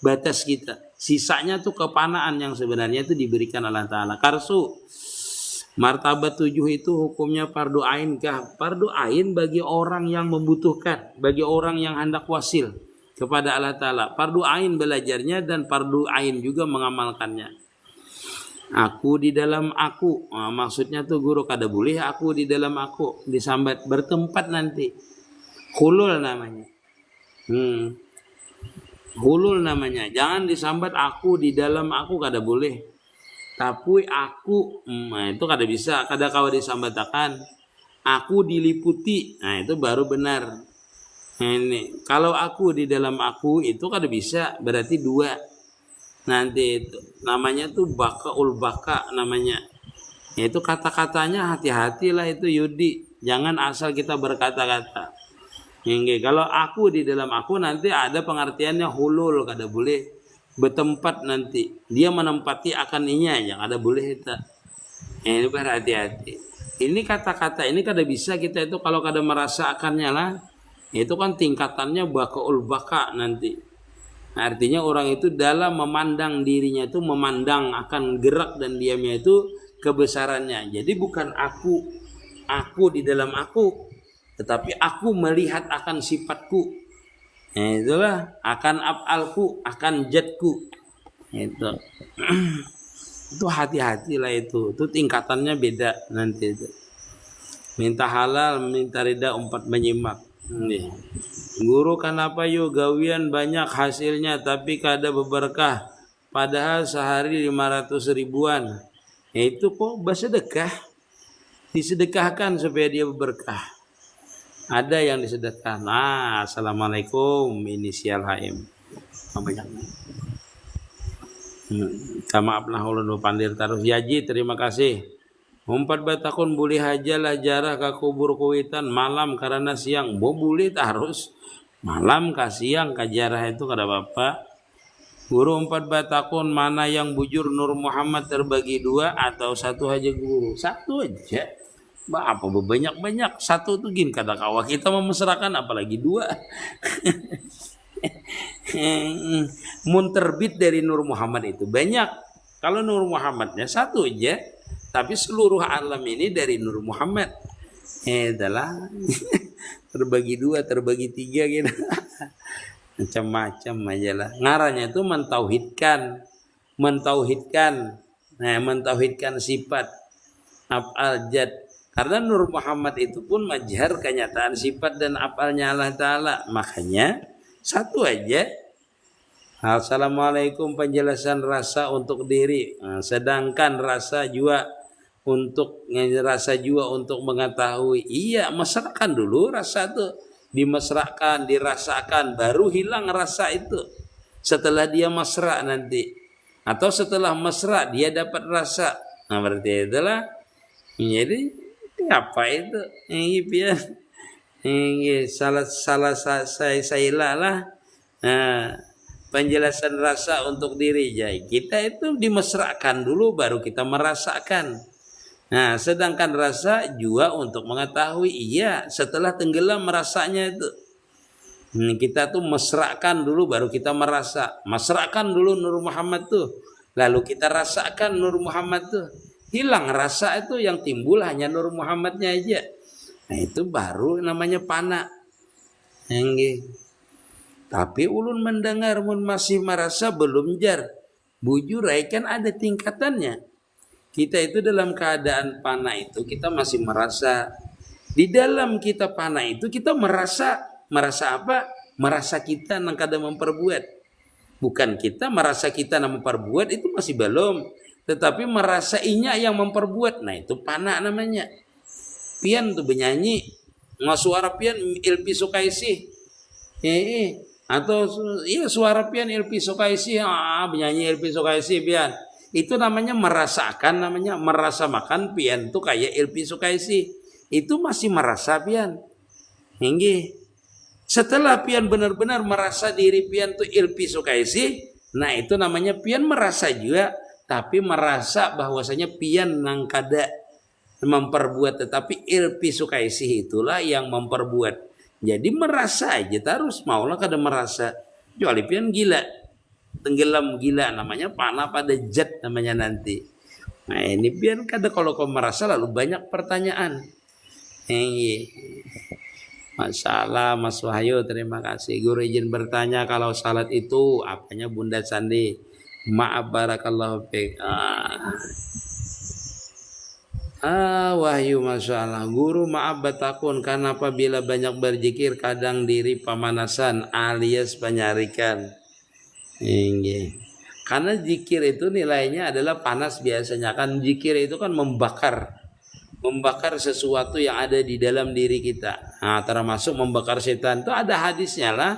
batas kita. Sisanya tuh kepanaan yang sebenarnya itu diberikan Allah Ta'ala. Karsu. Martabat 7 itu hukumnya fardu ain kah? Fardu ain bagi orang yang membutuhkan. Bagi orang yang hendak wasil kepada Allah Ta'ala. Fardu ain belajarnya dan fardu ain juga mengamalkannya. Aku di dalam aku. Nah, maksudnya tuh guru kada boleh aku di dalam aku. Disambat bertempat nanti. Hulul namanya. Hulul namanya. Jangan disambat aku di dalam aku kada boleh. Tapi aku itu kada bisa, kada kau disambatakan. aku diliputi, nah itu baru benar. Ini kalau aku di dalam aku itu kada bisa, berarti dua. Nanti itu namanya tuh bakaul baka namanya. Itu kata-katanya hati-hatilah itu Yudi. Jangan asal kita berkata-kata. Hingga kalau aku di dalam aku nanti ada pengertiannya hulul, kada boleh bertempat nanti. Dia menempati akan inya yang ada boleh itu. Ini berhati-hati. Ini kata-kata ini kada bisa kita itu kalau kada merasa akannya lah. Itu kan tingkatannya bakaul baka nanti. Artinya orang itu dalam memandang dirinya itu memandang akan gerak dan diamnya itu kebesarannya. Jadi bukan aku di dalam aku, tetapi aku melihat akan sifatku. Nah, itulah akan af'alku, akan jadku. Itu. Itu hati-hatilah itu. Itu tingkatannya beda nanti itu. Minta halal, minta ridha, umpat menyimak. Nih. Guru kenapa yuk gawian banyak hasilnya tapi kada berberkah, padahal sehari 500 ribuan. Ya itu kok bersedekah, disedekahkan supaya dia berberkah. Ada yang disedekahkan. Assalamualaikum inisial HM. Banyak. Maaf lah ulun pandir taruh Yaji, terima kasih. 4 batakun boleh hajalah jarah ke kubur kuitan malam karena siang. Boleh harus malam ke siang ke jarah itu kada apa-apa. Guru 4 batakun mana yang bujur Nur Muhammad terbagi 2 atau satu aja guru? Satu aja. Apa banyak-banyak? Satu tuh gini kata kawa kita memesrakan apalagi 2. Mun terbit dari Nur Muhammad itu banyak. Kalau Nur Muhammadnya satu aja. Tapi seluruh alam ini dari Nur Muhammad. Adalah terbagi 2, terbagi 3 gitu. Macam-macam aja lah. Ngaranya itu mentauhidkan sifat af'al jad. Karena Nur Muhammad itu pun majhar kenyataan sifat dan af'alnya Allah Ta'ala. Makanya satu aja. Assalamualaikum penjelasan rasa untuk diri. Sedangkan rasa juga untuk mengetahui. Iya, mesrakan dulu rasa itu. Dimesrakan, dirasakan, baru hilang rasa itu. Setelah dia mesra nanti. Atau setelah mesra dia dapat rasa. Nah berarti itulah. Jadi apa itu? Ini salah saya lah. Nah, penjelasan rasa untuk diri. Jadi kita itu dimesrakan dulu baru kita merasakan. Nah, sedangkan rasa juga untuk mengetahui. Iya, setelah tenggelam merasanya itu. Kita tuh mesrakan dulu baru kita merasa. Mesrakan dulu Nur Muhammad tuh. Lalu kita rasakan Nur Muhammad tuh. Hilang rasa itu yang timbul hanya Nur Muhammadnya aja. Nah, itu baru namanya pana. Tapi ulun mendengar mun masih merasa belum jar. Bujur kan ada tingkatannya. Kita itu dalam keadaan panah itu kita masih merasa. Di dalam kita panah itu kita merasa apa? Merasa kita nang kada memperbuat. Bukan kita merasa kita nang memperbuat itu masih belum. Tetapi merasa inya yang memperbuat. Nah itu panah namanya. Pian tuh bernyanyi. Suara pian Ilpi Sukaisi. Atau iya suara pian Ilpi Sukaisi. Bernyanyi Ilpi Sukaisi pian. Itu namanya merasakan, namanya merasa makan pian tuh kayak Ilpi Sukaisi. Itu masih merasa pian. Hingga setelah pian benar-benar merasa diri pian tuh Ilpi Sukaisi, nah itu namanya pian merasa juga, tapi merasa bahwasanya pian nang kada memperbuat, tetapi Ilpi Sukaisi itulah yang memperbuat. Jadi merasa aja terus, maulah kada merasa. Kecuali pian gila. Tenggelam gila namanya panah pada jad namanya nanti. Nah ini biar kada kalau kau merasa lalu banyak pertanyaan. Masalah Mas Wahyu terima kasih. Guru izin bertanya kalau salat itu apanya Bunda Sandi? Maaf barakallahu fiik. Wahyu masalah. Guru maaf batakun karena apabila banyak berzikir kadang diri pemanasan alias penyarikan. Karena zikir itu nilainya adalah panas biasanya kan zikir itu kan membakar membakar sesuatu yang ada di dalam diri kita. Nah, termasuk membakar setan itu ada hadisnya lah,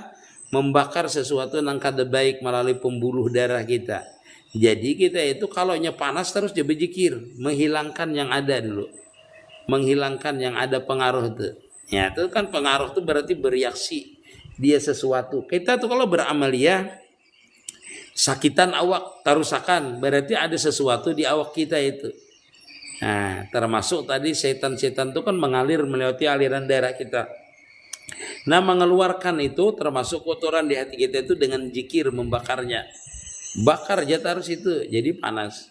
membakar sesuatu yang kada baik melalui pembuluh darah kita. Jadi kita itu kalau panas terus dia berzikir, menghilangkan yang ada dulu, menghilangkan yang ada pengaruh itu. Ya itu kan pengaruh itu berarti bereaksi dia sesuatu. Kita tuh kalau beramaliyah sakitan awak tarusakan berarti ada sesuatu di awak kita itu. Nah, termasuk tadi setan-setan itu kan mengalir melewati aliran darah kita. Nah, mengeluarkan itu termasuk kotoran di hati kita itu dengan zikir membakarnya. Bakar aja terus itu jadi panas.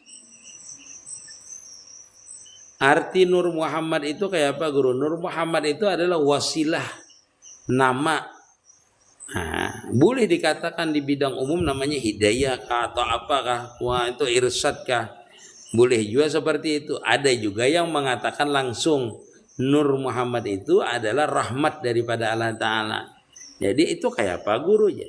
Arti Nur Muhammad itu kayak apa, Guru? Nur Muhammad itu adalah wasilah, nama. Nah, boleh dikatakan di bidang umum namanya hidayah kah atau apakah? Wah, itu irsyad kah? Boleh juga seperti itu. Ada juga yang mengatakan langsung Nur Muhammad itu adalah rahmat daripada Allah Ta'ala. Jadi itu kayak apa, Guru ya?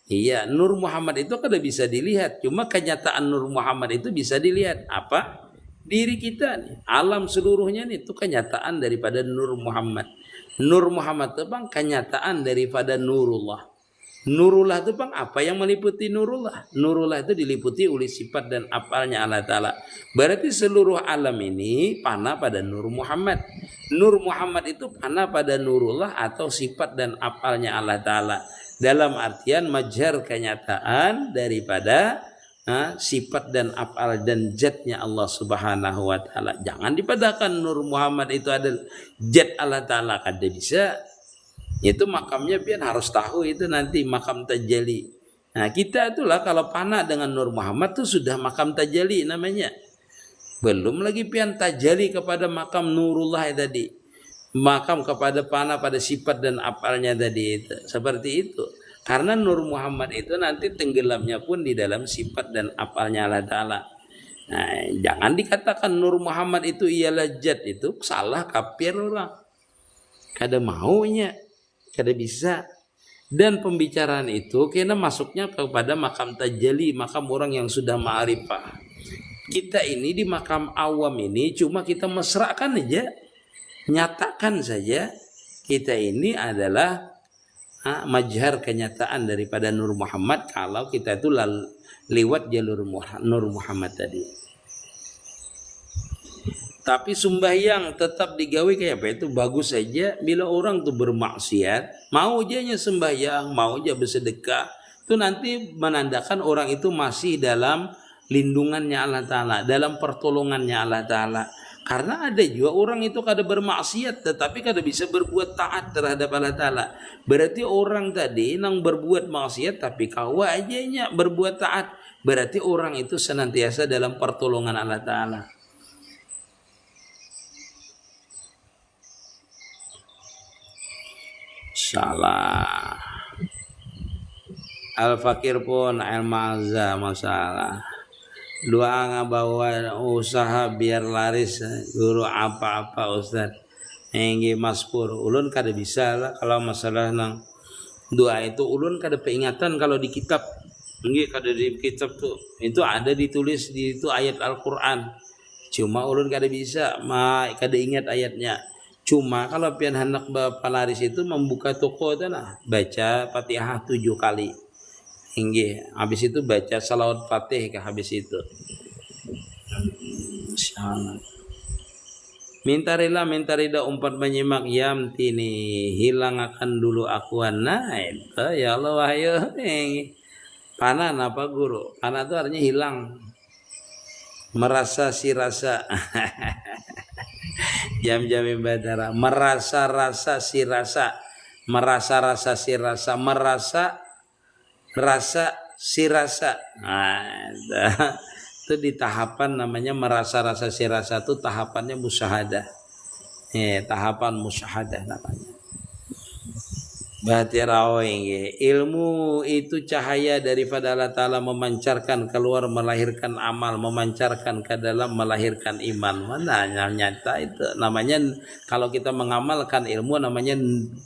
Iya, Nur Muhammad itu kada bisa dilihat. Cuma kenyataan Nur Muhammad itu bisa dilihat. Apa? Diri kita nih. Alam seluruhnya nih itu kenyataan daripada Nur Muhammad. Nur Muhammad itu bang kenyataan daripada Nurullah. Nurullah itu bang apa yang meliputi Nurullah? Nurullah itu diliputi oleh sifat dan apalnya Allah Ta'ala. Berarti seluruh alam ini panah pada Nur Muhammad. Nur Muhammad itu panah pada Nurullah atau sifat dan apalnya Allah Ta'ala. Dalam artian majar kenyataan daripada sifat dan afal dan zatnya Allah Subhanahu wa Ta'ala. Jangan dipadahkan Nur Muhammad itu adalah zat Allah Ta'ala, kada bisa. Itu makamnya pian harus tahu itu nanti makam tajalli. Nah, kita itulah kalau panah dengan Nur Muhammad itu sudah makam tajalli namanya. Belum lagi pian tajalli kepada makam Nurullah tadi. Makam kepada panah pada sifat dan afalnya tadi itu. Seperti itu. Karena Nur Muhammad itu nanti tenggelamnya pun di dalam sifat dan afalnya Allah Ta'ala. Nah, jangan dikatakan Nur Muhammad itu ialah zat, itu salah, kafir orang. Kada maunya, kada bisa. Dan pembicaraan itu kena masuknya kepada makam tajalli, makam orang yang sudah ma'rifah. Kita ini di makam awam ini cuma kita mesrakan aja, nyatakan saja kita ini adalah majhar kenyataan daripada Nur Muhammad kalau kita itu lewat jalur Nur Muhammad tadi. Tapi sembahyang tetap digawe kayak apa itu bagus saja. Bila orang tuh bermaksiat, mau aja sembahyang, mau aja bersedekah, itu nanti menandakan orang itu masih dalam lindungannya Allah Ta'ala, dalam pertolongannya Allah Ta'ala. Karena ada juga orang itu kada bermaksiat tetapi kada bisa berbuat taat terhadap Allah Ta'ala. Berarti orang tadi yang berbuat maksiat tapi kawa aja berbuat taat. Berarti orang itu senantiasa dalam pertolongan Allah Ta'ala. Salah. Al-Fakir pun al-ma'za masalah. Doa ngabawa usaha biar laris, Guru apa-apa Ustaz. Engge maspur ulun kada bisa lah kalau masalah nang doa itu ulun kada peingatan kalau di kitab. Engge kada di kitab tuh. Itu ada ditulis di itu ayat Al-Qur'an. Cuma ulun kada bisa, kada ingat ayatnya. Cuma kalau pian hendak palaris itu membuka toko itu nah, baca Fatihah 7 kali. Hingga habis itu baca salawat Fatih ke habis itu. Insyaallah. Minta rida umpat menyimak yam tini hilang akan dulu akuan. Nah itu ya Allah wahyu. Panah apa Guru? Panah itu artinya hilang. Merasa si rasa. Jam-jam badara. Merasa rasa si rasa. Merasa rasa si rasa. Merasa rasa si rasa. Nah, itu di tahapan namanya merasa rasa si rasa itu tahapannya musyahadah. Tahapan musyahadah namanya. Berarti ilmu itu cahaya daripada Allah Ta'ala memancarkan keluar melahirkan amal, memancarkan ke dalam melahirkan iman. Mana nyata itu namanya kalau kita mengamalkan ilmu namanya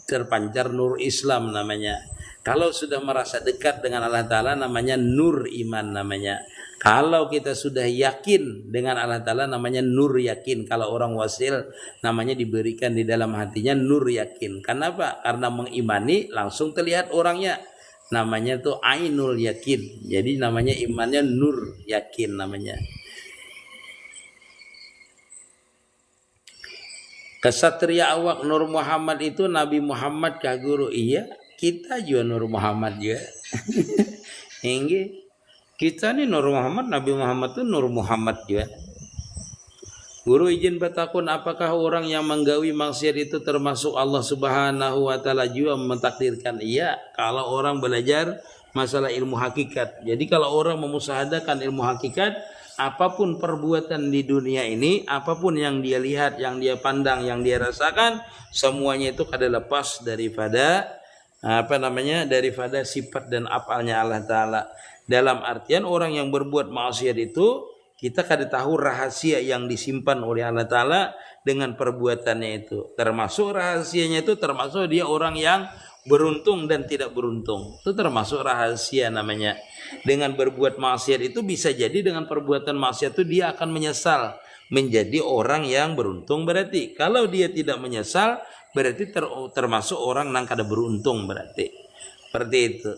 terpancar nur Islam namanya. Kalau sudah merasa dekat dengan Allah Ta'ala namanya nur iman namanya. Kalau kita sudah yakin dengan Allah Ta'ala namanya nur yakin. Kalau orang wasil namanya diberikan di dalam hatinya nur yakin. Kenapa? Karena mengimani langsung terlihat orangnya. Namanya tuh ainul yakin. Jadi namanya imannya nur yakin namanya. Kesatria awak Nur Muhammad itu Nabi Muhammad kah guru? Iya, kita juga Nur Muhammad juga. Hingga kita nih Nur Muhammad, Nabi Muhammad tuh Nur Muhammad juga. Guru izin bertakun, apakah orang yang menggawi maksiat itu termasuk Allah Subhanahu wa taala juga mentakdirkan? Iya, kalau orang belajar masalah ilmu hakikat. Jadi kalau orang memusahadakan ilmu hakikat, apapun perbuatan di dunia ini, apapun yang dia lihat, yang dia pandang, yang dia rasakan, semuanya itu kada lepas daripada daripada sifat dan afalnya Allah Ta'ala. Dalam artian orang yang berbuat maksiat itu kita kada tahu rahasia yang disimpan oleh Allah Ta'ala dengan perbuatannya itu. Termasuk rahasianya itu termasuk dia orang yang beruntung dan tidak beruntung. Itu termasuk rahasia namanya. Dengan berbuat maksiat itu bisa jadi dengan perbuatan maksiat itu dia akan menyesal menjadi orang yang beruntung berarti. Kalau dia tidak menyesal berarti termasuk orang yang kada beruntung berarti. Seperti itu.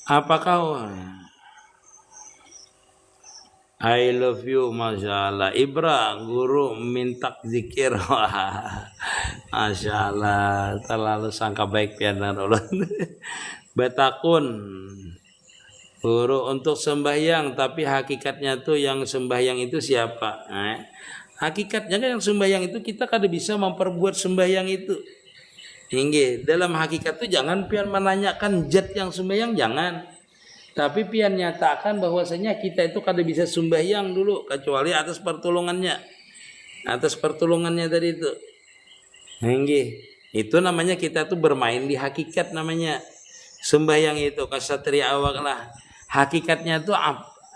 Apakah I love you, Masya Allah. Ibra, guru minta zikir. Masya Allah, terlalu sangka baik pianan ulun. Betakun, guru untuk sembahyang, tapi hakikatnya tuh yang sembahyang itu siapa? Hakikatnya kan yang sembahyang itu kita kada bisa memperbuat sembahyang itu. Hingga dalam hakikat itu jangan pian menanyakan zat yang sembahyang, jangan. Tapi pian nyatakan bahwasanya kita itu kada bisa sembahyang dulu kecuali atas pertolongannya. Atas pertolongannya tadi itu. Hingga itu namanya kita tuh bermain di hakikat namanya. Sembahyang itu kasatria awak lah. Hakikatnya tuh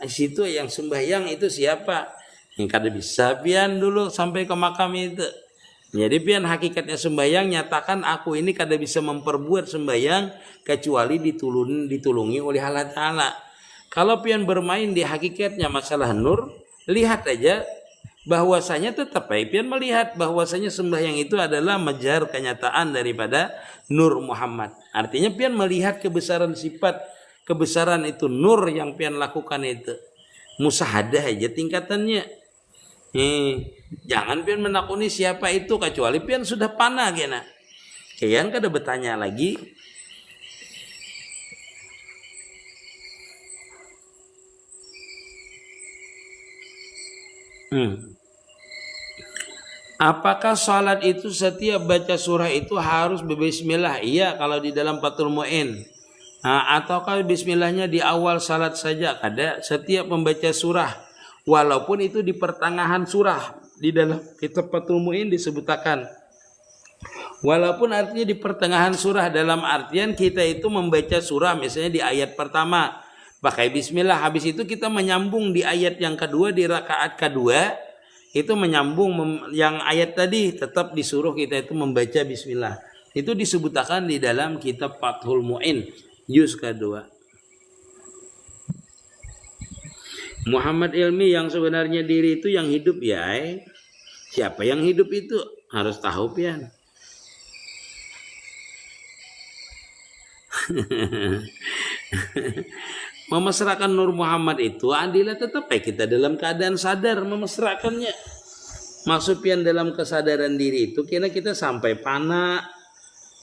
situ yang sembahyang itu siapa? Yang kada bisa pian dulu sampai ke makam itu. Jadi pian hakikatnya sembahyang nyatakan aku ini kada bisa memperbuat sembahyang kecuali ditulungi oleh Allah Ta'ala. Kalau pian bermain di hakikatnya masalah nur, lihat aja bahwasanya tetap pian melihat bahwasanya sembahyang itu adalah majar kenyataan daripada nur Muhammad. Artinya pian melihat kebesaran sifat, kebesaran itu nur yang pian lakukan itu. Musahadah aja tingkatannya. Jangan pian menakuni siapa itu kecuali pian sudah panah kena. Kian kada bertanya lagi. Apakah salat itu setiap baca surah itu harus berbismillah? Iya, kalau di dalam Fathul Mu'in. Ataukah bismillahnya di awal salat saja? Kada, setiap membaca surah. Walaupun itu di pertengahan surah. Di dalam kitab Fathul Mu'in disebutkan. Walaupun artinya di pertengahan surah dalam artian kita itu membaca surah misalnya di ayat pertama. Pakai bismillah. Habis itu kita menyambung di ayat yang kedua, di rakaat kedua. Itu menyambung yang ayat tadi. Tetap disuruh kita itu membaca bismillah. Itu disebutkan di dalam kitab Fathul Mu'in. Juz kedua. Muhammad Ilmi yang sebenarnya diri itu yang hidup ya. Siapa yang hidup itu? Harus tahu pian. Memesrakan Nur Muhammad itu adilah tetap kita dalam keadaan sadar memesrakannya. Maksud pian dalam kesadaran diri itu kira kita sampai panah.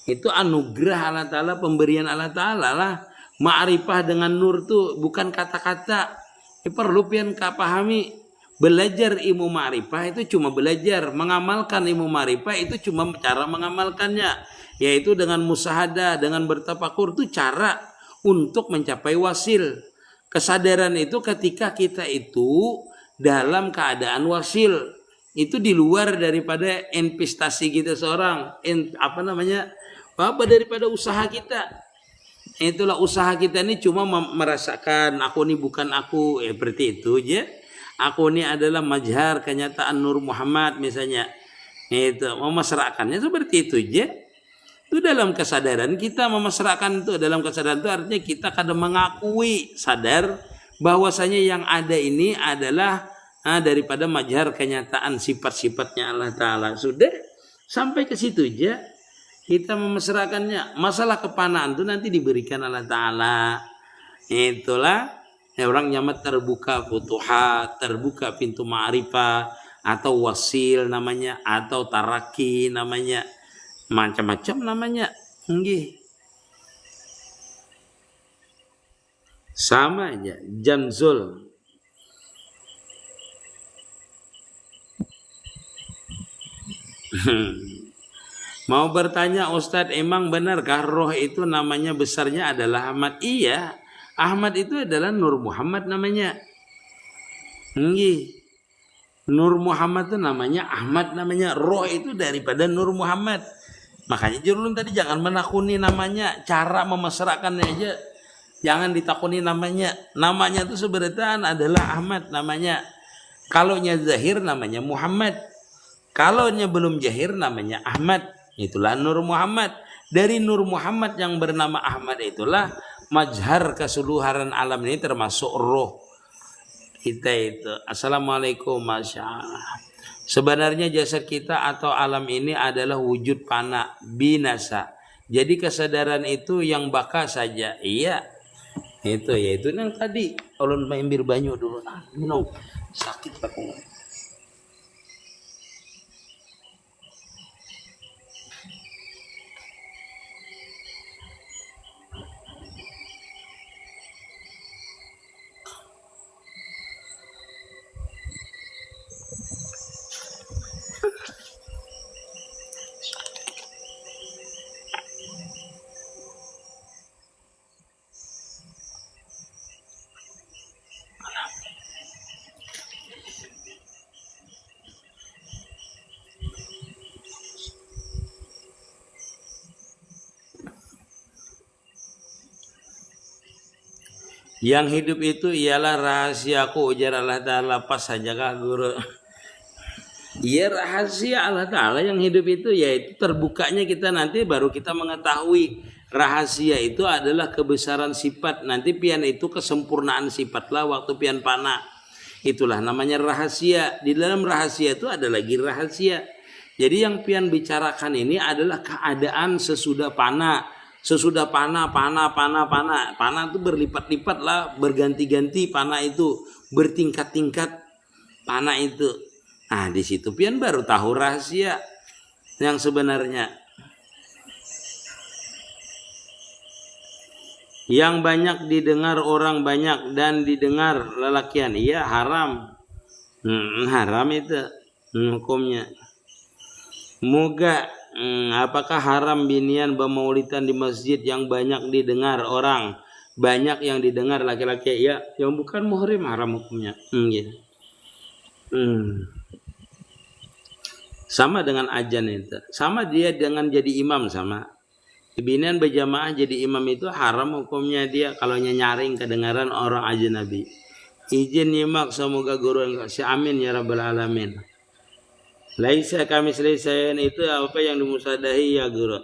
Itu anugerah Allah Ta'ala, pemberian Allah Ta'ala lah. Ma'rifah dengan nur tuh bukan kata-kata. Perlu pian pahami, belajar ilmu ma'rifah itu cuma belajar, mengamalkan ilmu ma'rifah itu cuma cara mengamalkannya, yaitu dengan musahadah, dengan bertafakur itu cara untuk mencapai wasil. Kesadaran itu ketika kita itu dalam keadaan wasil, itu di luar daripada investasi kita seorang, daripada usaha kita. Itulah usaha kita ini cuma merasakan aku ini bukan aku, seperti itu aja. Aku ini adalah majhar kenyataan Nur Muhammad misalnya. Itu memasrahkannya seperti itu aja. Itu dalam kesadaran kita memasrahkan itu, dalam kesadaran itu artinya kita kadang mengakui sadar bahwasanya yang ada ini adalah daripada majhar kenyataan sifat-sifatnya Allah Ta'ala. Sudah sampai ke situ aja kita memasrahkannya. Masalah kepanaan itu nanti diberikan Allah Ta'ala. Itulah orang nyamat terbuka futuhat, terbuka pintu ma'rifah, atau wasil namanya, atau taraki namanya, macam-macam namanya. Nggih. Sama aja Jamzul. Mau bertanya Ustadz, emang benarkah roh itu namanya besarnya adalah Ahmad? Iya, Ahmad itu adalah Nur Muhammad namanya. Nggih. Nur Muhammad itu namanya Ahmad namanya. Roh itu daripada Nur Muhammad. Makanya Jurulun tadi jangan menakuni namanya, cara memasrahkannya aja. Jangan ditakuni namanya. Namanya itu sebenarnya adalah Ahmad namanya. Kalaunya zahir namanya Muhammad. Kalaunya belum zahir namanya Ahmad. Itulah Nur Muhammad. Dari Nur Muhammad yang bernama Ahmad itulah majhar keseluruhan alam ini termasuk roh kita itu. Assalamualaikum, Masya Allah. Sebenarnya jasad kita atau alam ini adalah wujud fana binasa. Jadi kesadaran itu yang baka saja. Iya. Itu yaitu yang tadi ulun maimbir banyu dulu. Minum. Sakit aku. Yang hidup itu ialah rahasiaku, ujar Allah Ta'ala. Pas saja kah guru? Iya, rahasia Allah Ta'ala yang hidup itu, yaitu terbukanya kita nanti baru kita mengetahui. Rahasia itu adalah kebesaran sifat. Nanti pian itu kesempurnaan sifat lah waktu pian pana. Itulah namanya rahasia. Di dalam rahasia itu ada lagi rahasia. Jadi yang pian bicarakan ini adalah keadaan sesudah pana. Sesudah pana itu berlipat-lipat lah, berganti-ganti pana itu, bertingkat-tingkat pana itu. Nah di situ pian baru tahu rahasia yang sebenarnya. Yang banyak didengar orang banyak dan didengar lelakian, iya haram. Haram itu hukumnya. Moga apakah haram binian bermaulidan di masjid yang banyak didengar orang, banyak yang didengar laki-laki? Ya, yang bukan muhrim haram hukumnya. Gitu. Sama dengan ajan itu, sama dia dengan jadi imam sama. Binian berjamaah jadi imam itu haram hukumnya dia kalau nyaring kedengaran orang ajnabi. Izin nyimak semoga guru yang kasih amin ya rabbal alamin. Laisa kami selesaian itu apa yang dimusadahi ya guru.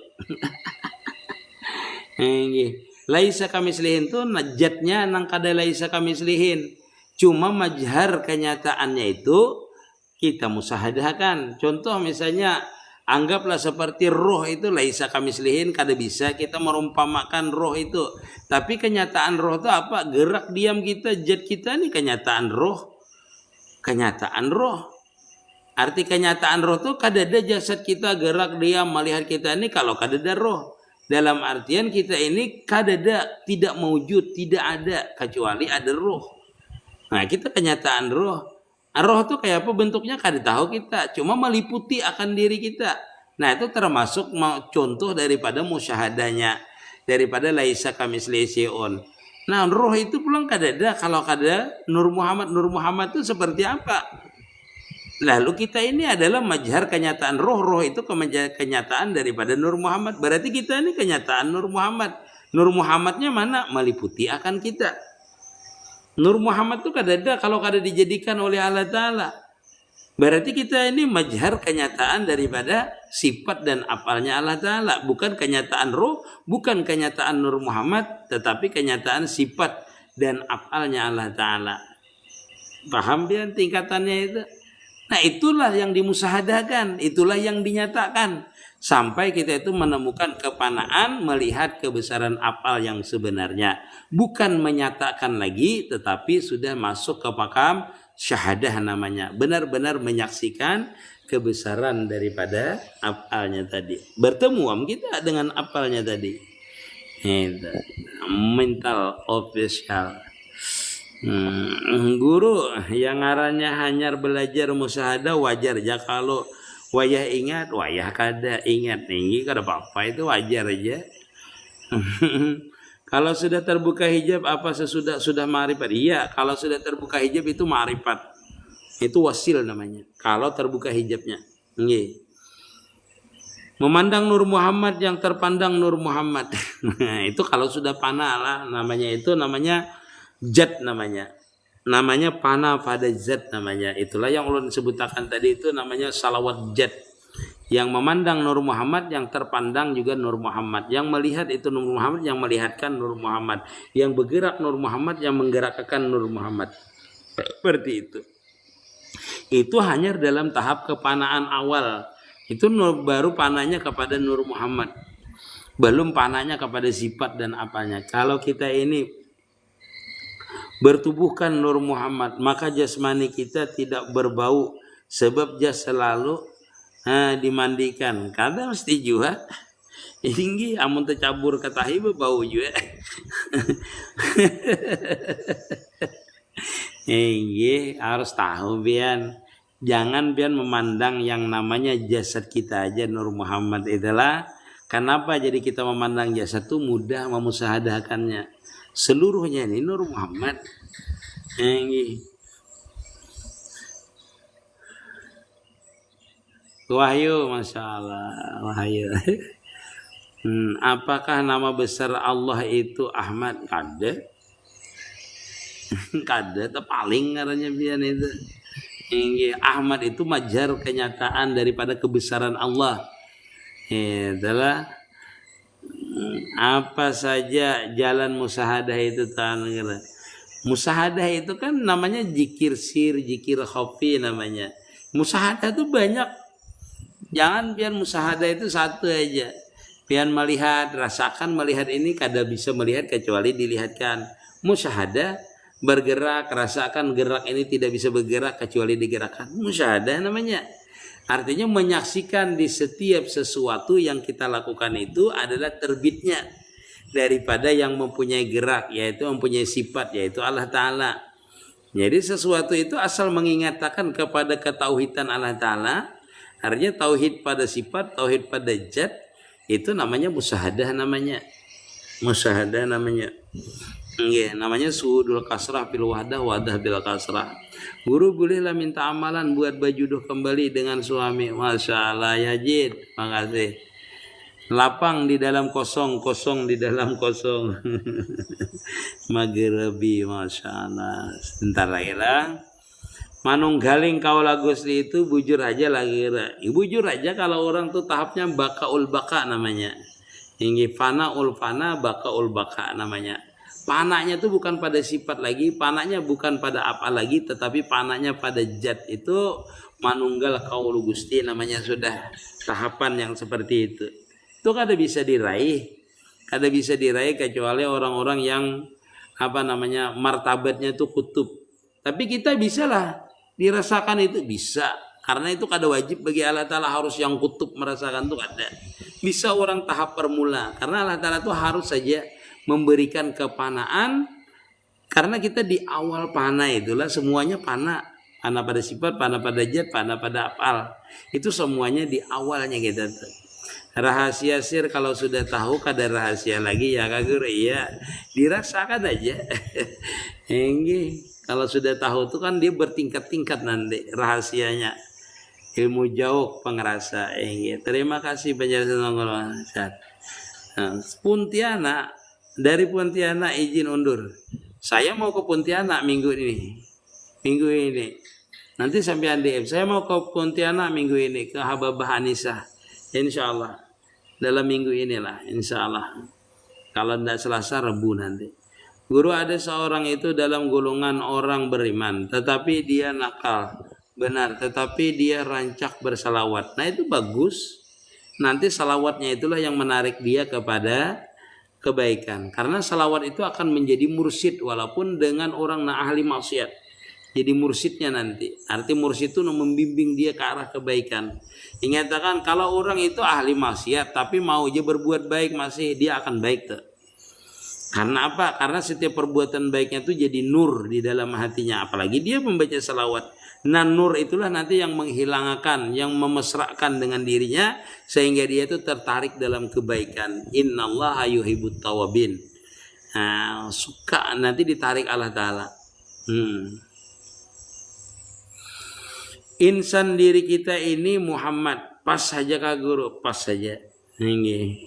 Laisa kami selihin itu najatnya nang kada laisa kami selihin. Cuma majhar kenyataannya itu kita musahadahkan. Contoh misalnya anggaplah seperti roh itu laisa kami selihin, kada bisa kita merumpamakan roh itu. Tapi kenyataan roh itu apa? Gerak diam kita, zat kita ini kenyataan roh. Kenyataan roh. Arti kenyataan roh itu kadada jasad kita gerak diam melihat kita ini kalau kadada roh. Dalam artian kita ini kadada tidak mewujud, tidak ada kecuali ada roh. Nah kita kenyataan roh. Roh itu kayak apa bentuknya kada tahu kita. Cuma meliputi akan diri kita. Nah itu termasuk contoh daripada musyahadanya. Daripada laisa kamitslihi syai'un. Nah roh itu pulang kadada. Kalau kada Nur Muhammad itu seperti apa? Lalu kita ini adalah majhar kenyataan roh. Roh itu kenyataan daripada Nur Muhammad. Berarti kita ini kenyataan Nur Muhammad. Nur Muhammadnya mana? Meliputi akan kita. Nur Muhammad itu kadada kalau kada dijadikan oleh Allah Ta'ala. Berarti kita ini majhar kenyataan daripada sifat dan apalnya Allah Ta'ala. Bukan kenyataan roh, bukan kenyataan Nur Muhammad, tetapi kenyataan sifat dan apalnya Allah Ta'ala. Paham dia tingkatannya itu? Nah itulah yang dimusahadakan, itulah yang dinyatakan. Sampai kita itu menemukan kepanaan melihat kebesaran apal yang sebenarnya. Bukan menyatakan lagi, tetapi sudah masuk ke makam syahadah namanya. Benar-benar menyaksikan kebesaran daripada apalnya tadi. Bertemu kita dengan apalnya tadi. Itu. Mental official. Guru yang ngarannya hanyar belajar musahadah wajar aja kalau wayah ingat, wayah kada ingat tinggi kada apa-apa itu wajar aja. Kalau sudah terbuka hijab apa sesudah sudah ma'rifat? Iya, kalau sudah terbuka hijab itu ma'rifat. Itu wasil namanya. Kalau terbuka hijabnya. Nggih. Memandang Nur Muhammad yang terpandang Nur Muhammad. Nah, itu kalau sudah panah lah namanya, itu namanya zat namanya. Namanya panah pada zat namanya. Itulah yang ulun sebutakan tadi itu namanya salawat zat. Yang memandang Nur Muhammad, yang terpandang juga Nur Muhammad. Yang melihat itu Nur Muhammad, yang melihatkan Nur Muhammad. Yang bergerak Nur Muhammad, yang menggerakkan Nur Muhammad. Seperti itu. Itu hanya dalam tahap kepanaan awal. Itu baru panahnya kepada Nur Muhammad. Belum panahnya kepada sifat dan apanya. Kalau kita ini bertubuhkan Nur Muhammad, maka jasmani kita tidak berbau. Sebab jas selalu dimandikan. Kadang mesti juga tinggi amun tercabur katahi bau juga. Harus tahu bian. Jangan bian memandang yang namanya jasad kita aja Nur Muhammad itulah. Kenapa jadi kita memandang jasad itu mudah memusahadakannya. Seluruhnya ini Nur Muhammad. Wahyu, Masya Allah. Wahyu. Apakah nama besar Allah itu Ahmad? Kada. Kada, itu paling ngarannya bian itu. Ahmad itu majar kenyataan daripada kebesaran Allah. Itulah apa saja jalan musahadah itu tangan. Musahadah itu kan namanya zikir sir, zikir khafi namanya. Musahadah itu banyak. Jangan biar musahadah itu satu aja. Biar melihat, rasakan melihat ini kada bisa melihat kecuali dilihatkan. Musyahadah bergerak, rasakan gerak ini tidak bisa bergerak kecuali digerakkan. Musyahadah namanya. Artinya menyaksikan di setiap sesuatu yang kita lakukan itu adalah terbitnya daripada yang mempunyai gerak, yaitu mempunyai sifat, yaitu Allah Ta'ala. Jadi sesuatu itu asal mengingatkan kepada ketauhidan Allah Ta'ala. Artinya tauhid pada sifat, tauhid pada zat, itu namanya musyahadah namanya. Musyahadah namanya. Namanya suhudul kasrah bil wahdah, wadah bil kasrah. Guru bolehlah minta amalan buat bajuduh kembali dengan suami. Masya Allah ya Jid, makasih. Lapang di dalam kosong, kosong di dalam kosong. Maghribi, Masya Allah. Sebentar lagi lah. Manunggaling kau Gusti itu bujur aja lagi. Bujur aja kalau orang tuh tahapnya bakaul baka namanya. Ini fanaul fana, bakaul baka namanya. Panaknya tuh bukan pada sifat lagi, panaknya bukan pada apa lagi, tetapi panaknya pada zat. Itu manunggal kau Gusti namanya, sudah tahapan yang seperti itu. Itu kada bisa diraih. Kada bisa diraih kecuali orang-orang yang martabatnya itu kutub. Tapi kita bisalah dirasakan itu bisa, karena itu kada wajib bagi Allah Ta'ala harus yang kutub merasakan itu kada. Bisa orang tahap permula, karena Allah Ta'ala itu harus saja memberikan kepanaan, karena kita di awal panah itulah semuanya panah. Panah pada sifat, panah pada zat, panah pada apal. Itu semuanya di awalnya kita tuh. Rahasia sir kalau sudah tahu kada rahasia lagi ya kagure, iya dirasakan aja. Kalau sudah tahu itu kan dia bertingkat-tingkat nanti rahasianya. Ilmu jauh pengerasa. Terima kasih penjelasan Ustaz. Pontianak, dari Pontianak izin undur. Saya mau ke Pontianak minggu ini. Nanti sampean DM. Saya mau ke Pontianak minggu ini ke Hababah Anissa. Insya Allah. Dalam minggu inilah. Insya Allah. Kalau tidak Selasa, Rabu nanti. Guru, ada seorang itu dalam golongan orang beriman. Tetapi dia nakal. Benar. Tetapi dia rancak bersalawat. Nah itu bagus. Nanti salawatnya itulah yang menarik dia kepada kebaikan. Karena salawat itu akan menjadi mursyid. Walaupun dengan orang ahli maksiat. Jadi mursyidnya nanti. Arti mursyid itu membimbing dia ke arah kebaikan. Ingatkan kalau orang itu ahli maksiat tapi mau aja berbuat baik masih dia akan baik tuh. Karena apa? Karena setiap perbuatan baiknya itu jadi nur di dalam hatinya. Apalagi dia membaca salawat. Nah nur itulah nanti yang menghilangkan, yang memesrakan dengan dirinya sehingga dia itu tertarik dalam kebaikan. Innallaha yuhibbut tawabin. Nah, suka nanti ditarik Allah Ta'ala. Insan diri kita ini Muhammad. Pas saja Kak Guru, pas saja. Ini.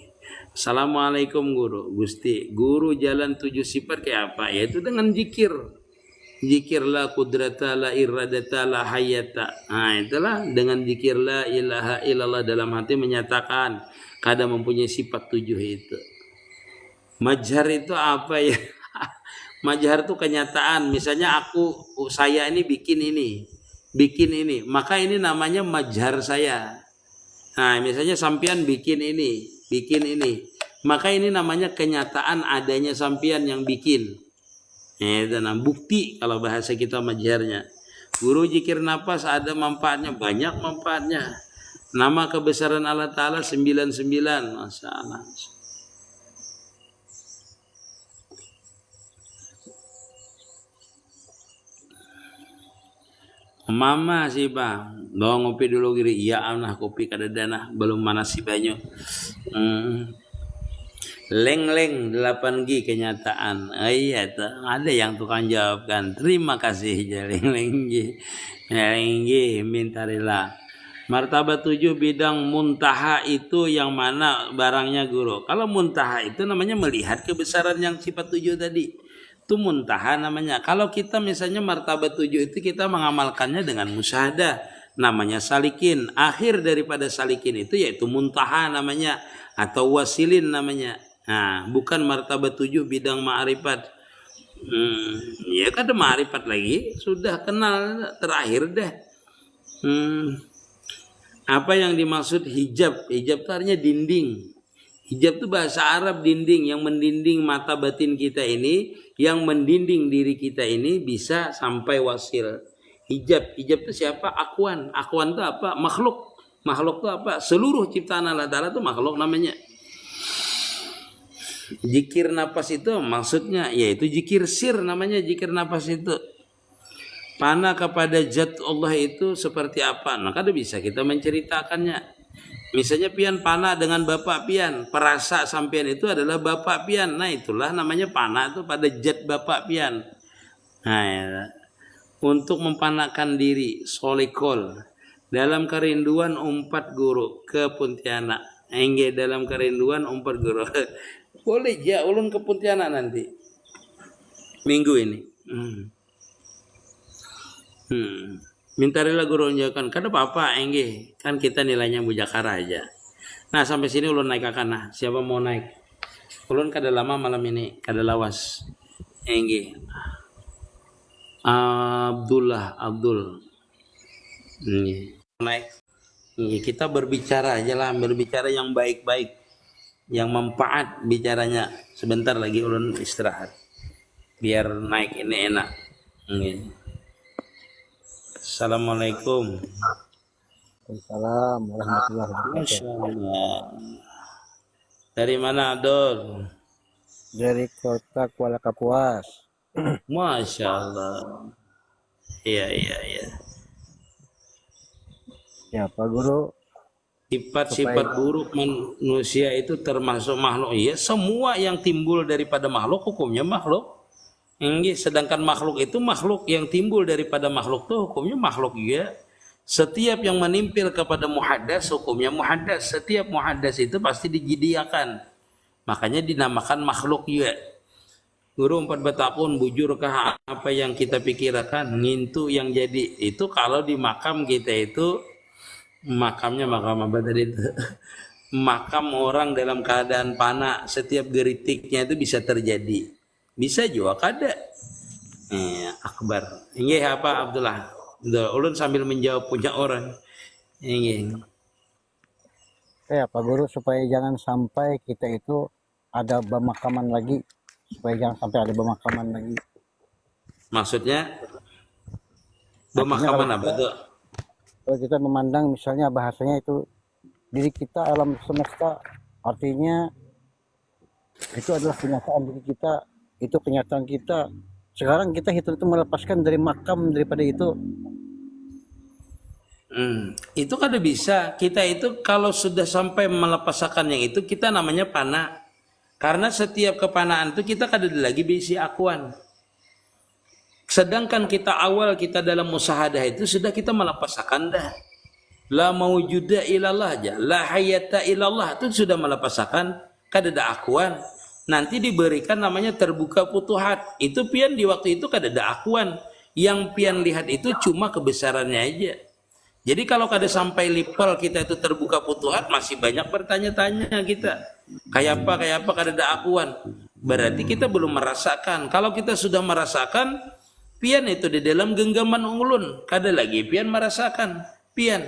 Assalamualaikum Guru. Gusti, Guru jalan 7 sifat kayak apa? Yaitu dengan zikir. Zikir la qudrata la iradata la hayata. Nah, itulah dengan zikir la ilaha illallah dalam hati menyatakan kadang mempunyai sifat 7 itu. Majhar itu apa ya? Majhar itu kenyataan. Misalnya saya ini bikin ini, maka ini namanya majhar saya. Nah, misalnya sampian bikin ini, maka ini namanya kenyataan adanya sampian yang bikin. Nah, bukti kalau bahasa kita majharnya. Guru, zikir nafas ada manfaatnya, banyak manfaatnya. Nama kebesaran Allah Ta'ala 99, Masya Allah. Mama sih bang, bawa ngopi dulu gini. Iya anah kopi kada dana, belum mana sih banyu. Leng 8G kenyataan. Iya tuh, ada yang tukang jawab kan. Terima kasih ya leng G, minta rela. Martabat 7 bidang muntaha itu yang mana barangnya Guru? Kalau muntaha itu namanya melihat kebesaran yang sifat 7 tadi. Itu muntaha namanya. Kalau kita misalnya martabat 7 itu kita mengamalkannya dengan musyahadah, namanya salikin. Akhir daripada salikin itu yaitu muntaha namanya, atau wasilin namanya. Nah, bukan martabat 7 bidang ma'rifat. Ya kan ada ma'rifat lagi, sudah kenal terakhir dah. Apa yang dimaksud hijab? Hijab itu artinya dinding. Hijab itu bahasa Arab dinding, yang mendinding mata batin kita ini, yang mendinding diri kita ini bisa sampai wasil. Hijab itu siapa? Akwan itu apa? Makhluk itu apa? Seluruh ciptaan Allah Ta'ala itu makhluk namanya. Zikir nafas itu maksudnya yaitu zikir sir namanya, zikir nafas itu. Pana kepada zat Allah itu seperti apa? Nah, kada bisa kita menceritakannya. Misalnya pian pana dengan bapak pian, perasa sampian itu adalah bapak pian. Nah, itulah namanya pana itu pada zat bapak pian. Nah, ya. Untuk mempanakan diri solikol dalam kerinduan 4 Guru ke Pontianak. Engge dalam kerinduan 4 Guru. Boleh ya ulun ke Pontianak nanti minggu ini. Minta rela Guru unjakan. Kan apa-apa engge. Kan kita nilainya mujakara aja. Nah, sampai sini ulun naik akan. Nah, siapa mau naik? Ulun kada lama malam ini, kada lawas. Engge. Abdul. Naik. Kita berbicara aja lah, berbicara yang baik-baik, yang manfaat bicaranya. Sebentar lagi ulun istirahat. Biar naik ini enak. Assalamualaikum. Waalaikumsalam warahmatullahi wabarakatuh. Dari mana Abdul? Dari kota Kuala Kapuas. Masya Allah. Iya. Ya Pak Guru. Sifat-sifat buruk manusia itu termasuk makhluk. Iya, semua yang timbul daripada makhluk hukumnya makhluk. Sedangkan makhluk itu makhluk yang timbul daripada makhluk itu hukumnya makhluk juga. Setiap yang menimpil kepada muhaddas hukumnya muhaddas. Setiap muhaddas itu pasti dijidiakan. Makanya dinamakan makhluk juga. Guru empat betapun bujurkah apa yang kita pikirkan ngintu yang jadi itu kalau di makam kita itu makamnya makam apa tadi itu makam orang dalam keadaan panah setiap geritiknya itu bisa terjadi bisa juga kada akbar ini apa Abdullah ulun sambil menjawab punya orang ini Pak Guru supaya jangan sampai kita itu ada pemakaman lagi, supaya jangan sampai ada pemakaman lagi. maksudnya Artinya pemakaman apa tuh kalau kita memandang misalnya bahasanya itu diri kita alam semesta, artinya itu adalah kenyataan diri kita, itu kenyataan kita. Sekarang kita itu melepaskan dari makam daripada itu. Itu kada bisa. Kita itu kalau sudah sampai melepasakan yang itu kita namanya pana. Karena setiap kepanaan itu kita kada ada lagi bisi akuan. Sedangkan kita awal kita dalam musahadah itu sudah kita melepasakan dah. La maujuda ilallah aja, la hayata ilallah itu sudah melepasakan kada ada akuan. Nanti diberikan namanya terbuka futuhat. Itu pian di waktu itu kada ada akuan. Yang pian lihat itu cuma kebesarannya aja. Jadi kalau kada sampai lipal kita itu terbuka futuhat masih banyak bertanya-tanya kita. Kayak apa kada ada akuan. Berarti kita belum merasakan. Kalau kita sudah merasakan, pian itu di dalam genggaman ulun. Kada lagi pian merasakan. Pian.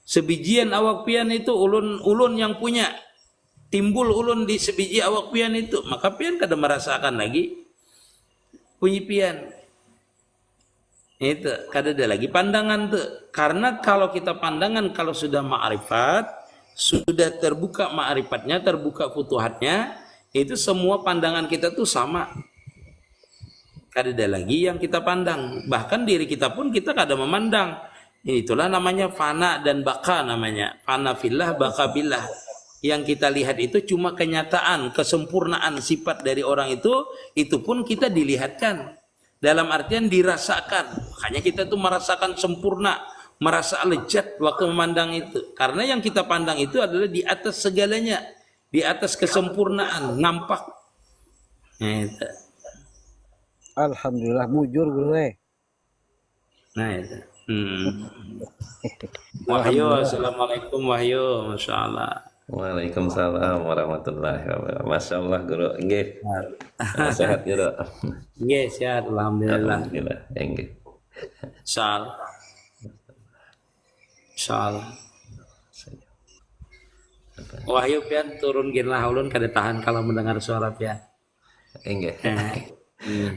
Sebijian awak pian itu ulun yang punya. Timbul ulun di sebiji awak pian itu. Maka pian kada merasakan lagi. Punya pian. Itu kada ada lagi pandangan tuh karena kalau kita pandangan kalau sudah ma'rifat sudah terbuka ma'rifatnya terbuka futuhatnya itu semua pandangan kita tuh sama kada ada lagi yang kita pandang bahkan diri kita pun kita kada memandang itulah namanya fana dan baka namanya fana fillah baka billah yang kita lihat itu cuma kenyataan kesempurnaan sifat dari orang itu pun kita dilihatkan dalam artian dirasakan. Makanya kita tuh merasakan sempurna, merasa lezat waktu memandang itu. Karena yang kita pandang itu adalah di atas segalanya, di atas kesempurnaan, nampak. Itu. Alhamdulillah bujur Guru. Nah itu. Wahyu, assalamualaikum Wahyu, masya Allah. Waalaikumsalam warahmatullahi wabarakatuh. Masya Allah Guru, nggih. Sehat Guru. Nggih, sehat alhamdulillah. Alhamdulillah, nggih. Insyaallah. Insyaallah. Wahyu pian turun ginlah ulun kada tahan kalau mendengar suara pian. Nggih.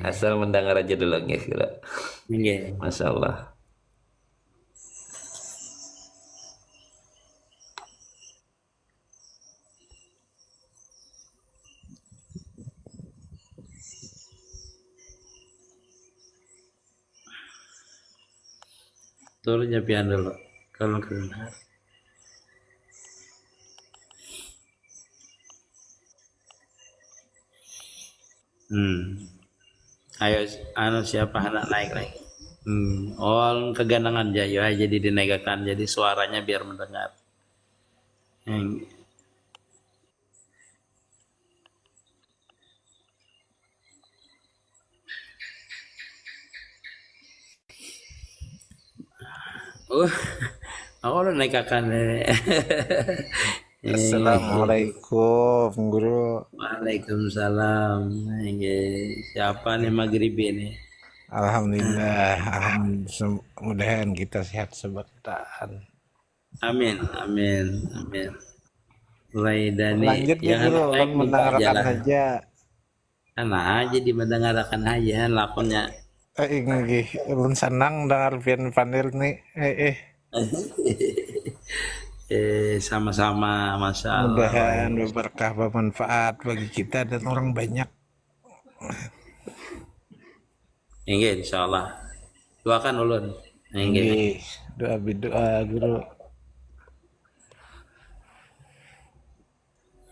Asal mendengar aja dulu nggih Guru. Nggih. Masya Allah. Turunnya pian dulu. Kalau kedengar. Ayo, siapa anak naik lagi? Oh, keganangan jayo aja jadi dinaikkan jadi suaranya biar mendengar. Aku udah naikkan. Assalamualaikum Guru. Waalaikumsalam. Siapa nih maghrib ini? Alhamdulillah, mudah-mudahan kita sehat sebentar. Amin, amin, amin. Raidani Lanjut ya Guru, mendengarkan saja. Karena aja mendengarkan aja lakonnya. Inggih, ulun senang dengar pian panel nih. Sama-sama, masya Allah. Mudahan berkah bermanfaat bagi kita dan orang banyak. Inggih, insya Allah. Doakan ulun. Inggih. Doa Guru.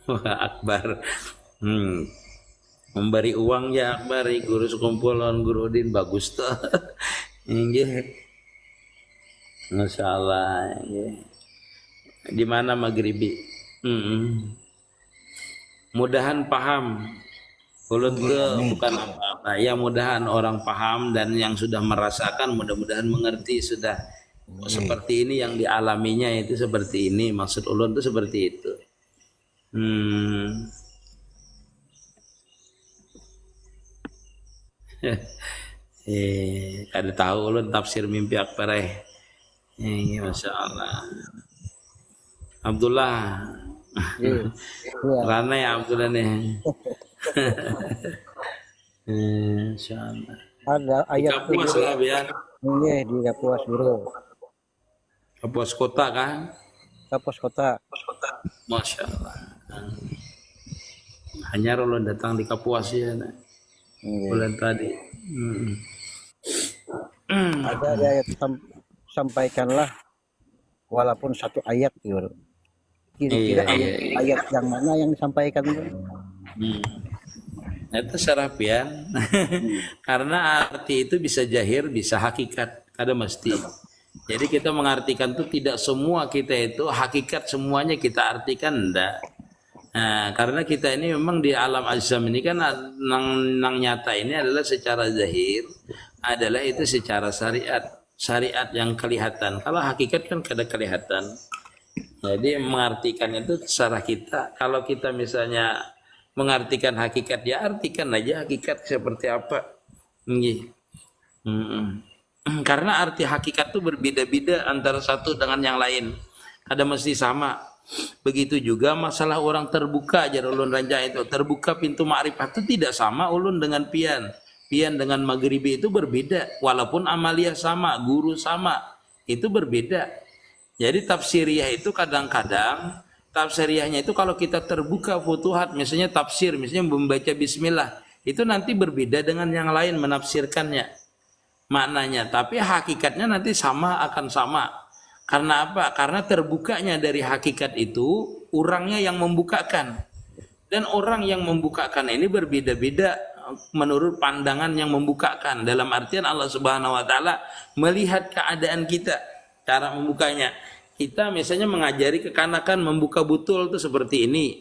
Wah, Akbar. Memberi uang ya Akbar, guru sekumpulan Guru Udin bagus tuh. Inggih. Masya Allah. Di mana maghribi? Mudahan paham Ulun tuh bukan apa-apa. Ya mudahan orang paham dan yang sudah merasakan mudah-mudahan mengerti sudah. Oh, seperti ini yang dialaminya itu seperti ini. Maksud ulun tuh seperti itu. Hmm. Kada tahu ulun tafsir mimpi akbar masya Allah. Abdullah. Iya. Iya. Rana ya Abdullah nih. Insya Allah. Ada ayat Kapuas lah biar. ini di Kapuas Bro. Kapuas kota kan. Kapuas Kota. Masya Allah. Hanya ulun datang di Kapuas ya. Iya. Bulan tadi. Ada ayat sampaikanlah walaupun satu ayat gitu. Kira-kira ayat yang mana yang disampaikan itu? Itu serapian. Karena arti itu bisa jahir, bisa hakikat, kada mesti. Jadi kita mengartikan itu tidak semua kita itu hakikat semuanya kita artikan enggak. Nah, karena kita ini memang di alam ajsam ini kan nang nyata ini adalah secara zahir, adalah itu secara syariat yang kelihatan. Kalau hakikat kan kada kelihatan. Jadi mengartikan itu secara kita. Kalau kita misalnya mengartikan hakikat, ya artikan aja hakikat seperti apa. Karena arti hakikat itu berbeda-beda antara satu dengan yang lain. Ada mesti sama. Begitu juga masalah orang terbuka aja ulun ranjang itu. Terbuka pintu ma'rifat itu tidak sama ulun dengan pian. Pian dengan maghribi itu berbeda. Walaupun amaliyah sama, guru sama. Itu berbeda. Jadi tafsiriyah itu kadang-kadang tafsiriyahnya itu kalau kita terbuka futuhat, misalnya tafsir, misalnya membaca bismillah, itu nanti berbeda dengan yang lain menafsirkannya maknanya, tapi hakikatnya nanti sama akan sama. Karena apa? Karena terbukanya dari hakikat itu orangnya yang membukakan, dan orang yang membukakan ini berbeda-beda menurut pandangan yang membukakan. Dalam artian Allah Subhanahu Wa Taala melihat keadaan kita, cara membukanya. Kita misalnya mengajari kekanakan membuka butul itu seperti ini.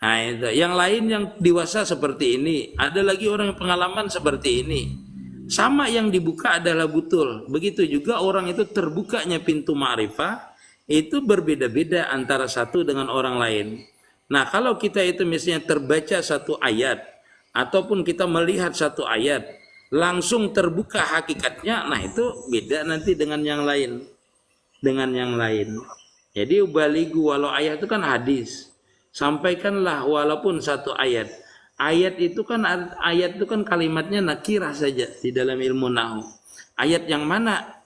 Nah, itu. Yang lain yang dewasa seperti ini. Ada lagi orang yang pengalaman seperti ini. Sama yang dibuka adalah butul. Begitu juga orang itu terbukanya pintu ma'rifah itu berbeda-beda antara satu dengan orang lain. Nah, kalau kita itu misalnya terbaca satu ayat ataupun kita melihat satu ayat langsung terbuka hakikatnya, nah itu beda nanti dengan yang lain. Jadi ubaligu walau ayat itu kan hadis. Sampaikanlah walaupun satu ayat. Ayat itu kan kalimatnya nakirah saja di dalam ilmu nahwu. Ayat yang mana?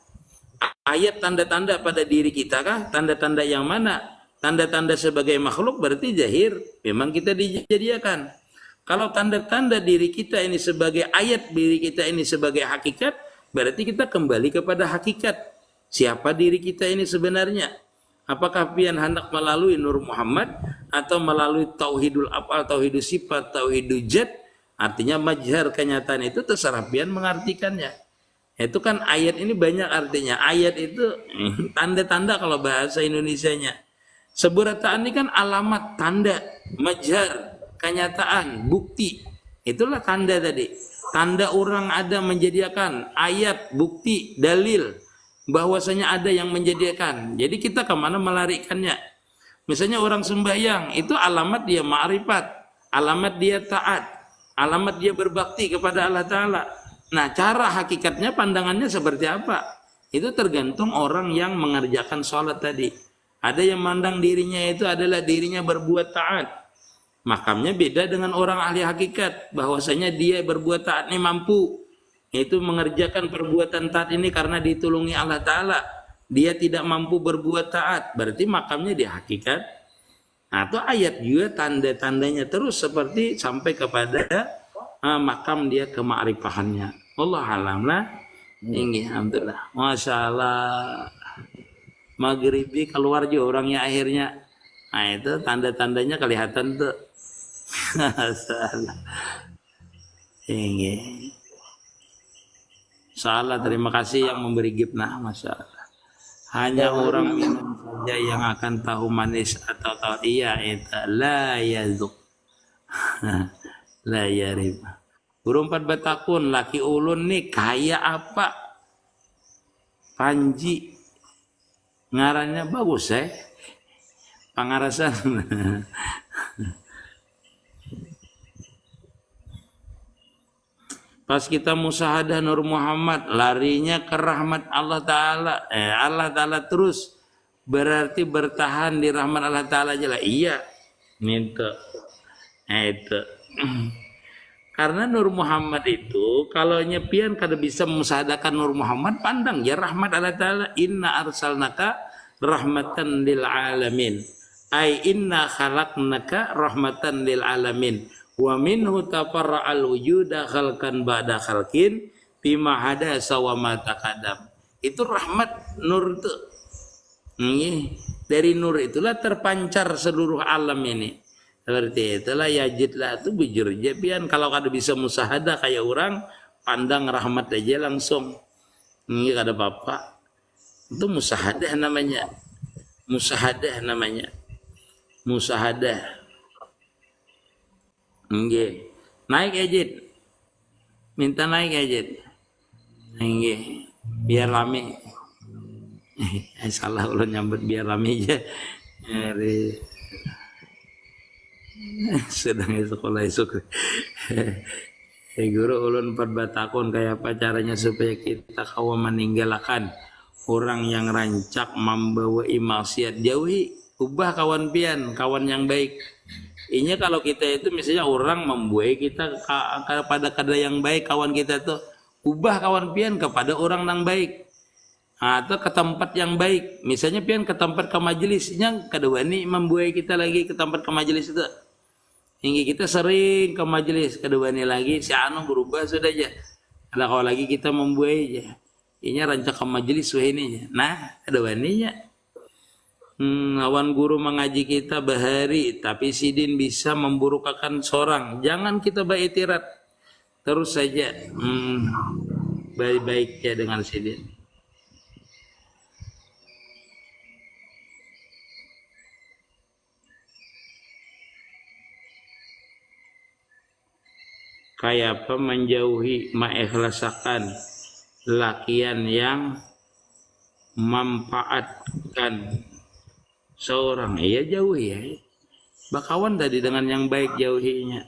Ayat tanda-tanda pada diri kita kah? Tanda-tanda yang mana? Tanda-tanda sebagai makhluk berarti zahir. Memang kita dijadiakan. Kalau tanda-tanda diri kita ini sebagai ayat, diri kita ini sebagai hakikat, berarti kita kembali kepada hakikat. Siapa diri kita ini sebenarnya? Apakah pian hendak melalui Nur Muhammad atau melalui tauhidul af'al, tauhidul sifat, tauhidul jad? Artinya majhar kenyataan itu terserah pian mengartikannya. Itu kan ayat ini banyak artinya. Ayat itu tanda-tanda kalau bahasa Indonesianya. Seburataan ini kan alamat, tanda, majhar, kenyataan, bukti. Itulah tanda tadi. Tanda orang ada menjadikan ayat, bukti, dalil bahwasanya ada yang menjadikan. Jadi kita kemana melarikannya? Misalnya orang sembahyang itu alamat dia ma'rifat, alamat dia taat, alamat dia berbakti kepada Allah Ta'ala. Nah, cara hakikatnya pandangannya seperti apa? Itu tergantung orang yang mengerjakan sholat tadi. Ada yang mandang dirinya itu adalah dirinya berbuat taat. Makamnya beda dengan orang ahli hakikat, bahwasanya dia berbuat taat ini mampu. Itu mengerjakan perbuatan taat ini karena ditulungi Allah Ta'ala. Dia tidak mampu berbuat taat, berarti makamnya di hakikat. Nah, itu ayat juga tanda-tandanya terus seperti sampai kepada makam dia kema'rifahannya. Allah alam lah. Ini alhamdulillah. Masya Allah. Maghribi keluar juga orangnya akhirnya. Nah, itu tanda-tandanya kelihatan tuh. Ini. Salah, terima kasih yang memberi gibnah, Masya Allah. Hanya orang minum saja yang akan tahu manis atau tahu iya itu la yazuk. Lah ya rib. Guru 4 batakun, laki ulun nih kaya apa? Panji. Ngarannya bagus Pangarasan. Pas kita musahadah Nur Muhammad, larinya ke rahmat Allah Ta'ala. Allah Ta'ala terus. Berarti bertahan di rahmat Allah Ta'ala aja lah. Iya. Itu. Karena Nur Muhammad itu, kalau nyepian kada bisa musahadakan Nur Muhammad, pandang ya rahmat Allah Ta'ala. Inna arsalnaka rahmatan lil alamin. Ay inna khalaqnaka rahmatan lil alamin. Wa minhu tafarra'al wujuda khalqan ba'da khalqin bima hada sawama taqaddam. Itu rahmat nur itu. Dari nur itulah terpancar seluruh alam ini. Seperti itulah yajidlah itu bujur japian. Kalau kada bisa musahadah kayak orang, pandang rahmat aja langsung. Ini kada apa-apa. Itu musahadah namanya. Musahadah. Nggih. Naik ejit. Minta naik ejit. Nggih. Biar rame. Salah ulun nyambut biar rame aja. Sedang sekolah esok. Guru ulun 4 batakun kayak apa caranya supaya kita kawan meninggalkan orang yang rancak membawa maksiat. Jauhi, ubah kawan pian, kawan yang baik. Ini kalau kita itu misalnya orang membuai kita kepada kada yang baik, kawan kita tuh ubah kawan pian kepada orang yang baik atau ke tempat yang baik. Misalnya pian ke tempat ke majelisnya kada wani membuai kita lagi ke tempat ke majelis itu. Hingga kita sering ke majelis kada wani lagi si anu berubah sudah aja. Kalau lagi kita membuai aja. Ini rancak ke majelis wah ini. Nah, kada waninya. Awan guru mengaji kita bahari, tapi sidin bisa memburukakan seorang. Jangan kita beriktirat. Terus saja baik-baiknya dengan sidin. Kayak apa menjauhi mengikhlaskan lakian yang memanfaatkan seorang. Iya jauhi ya. Bakawan tadi dengan yang baik jauhinya.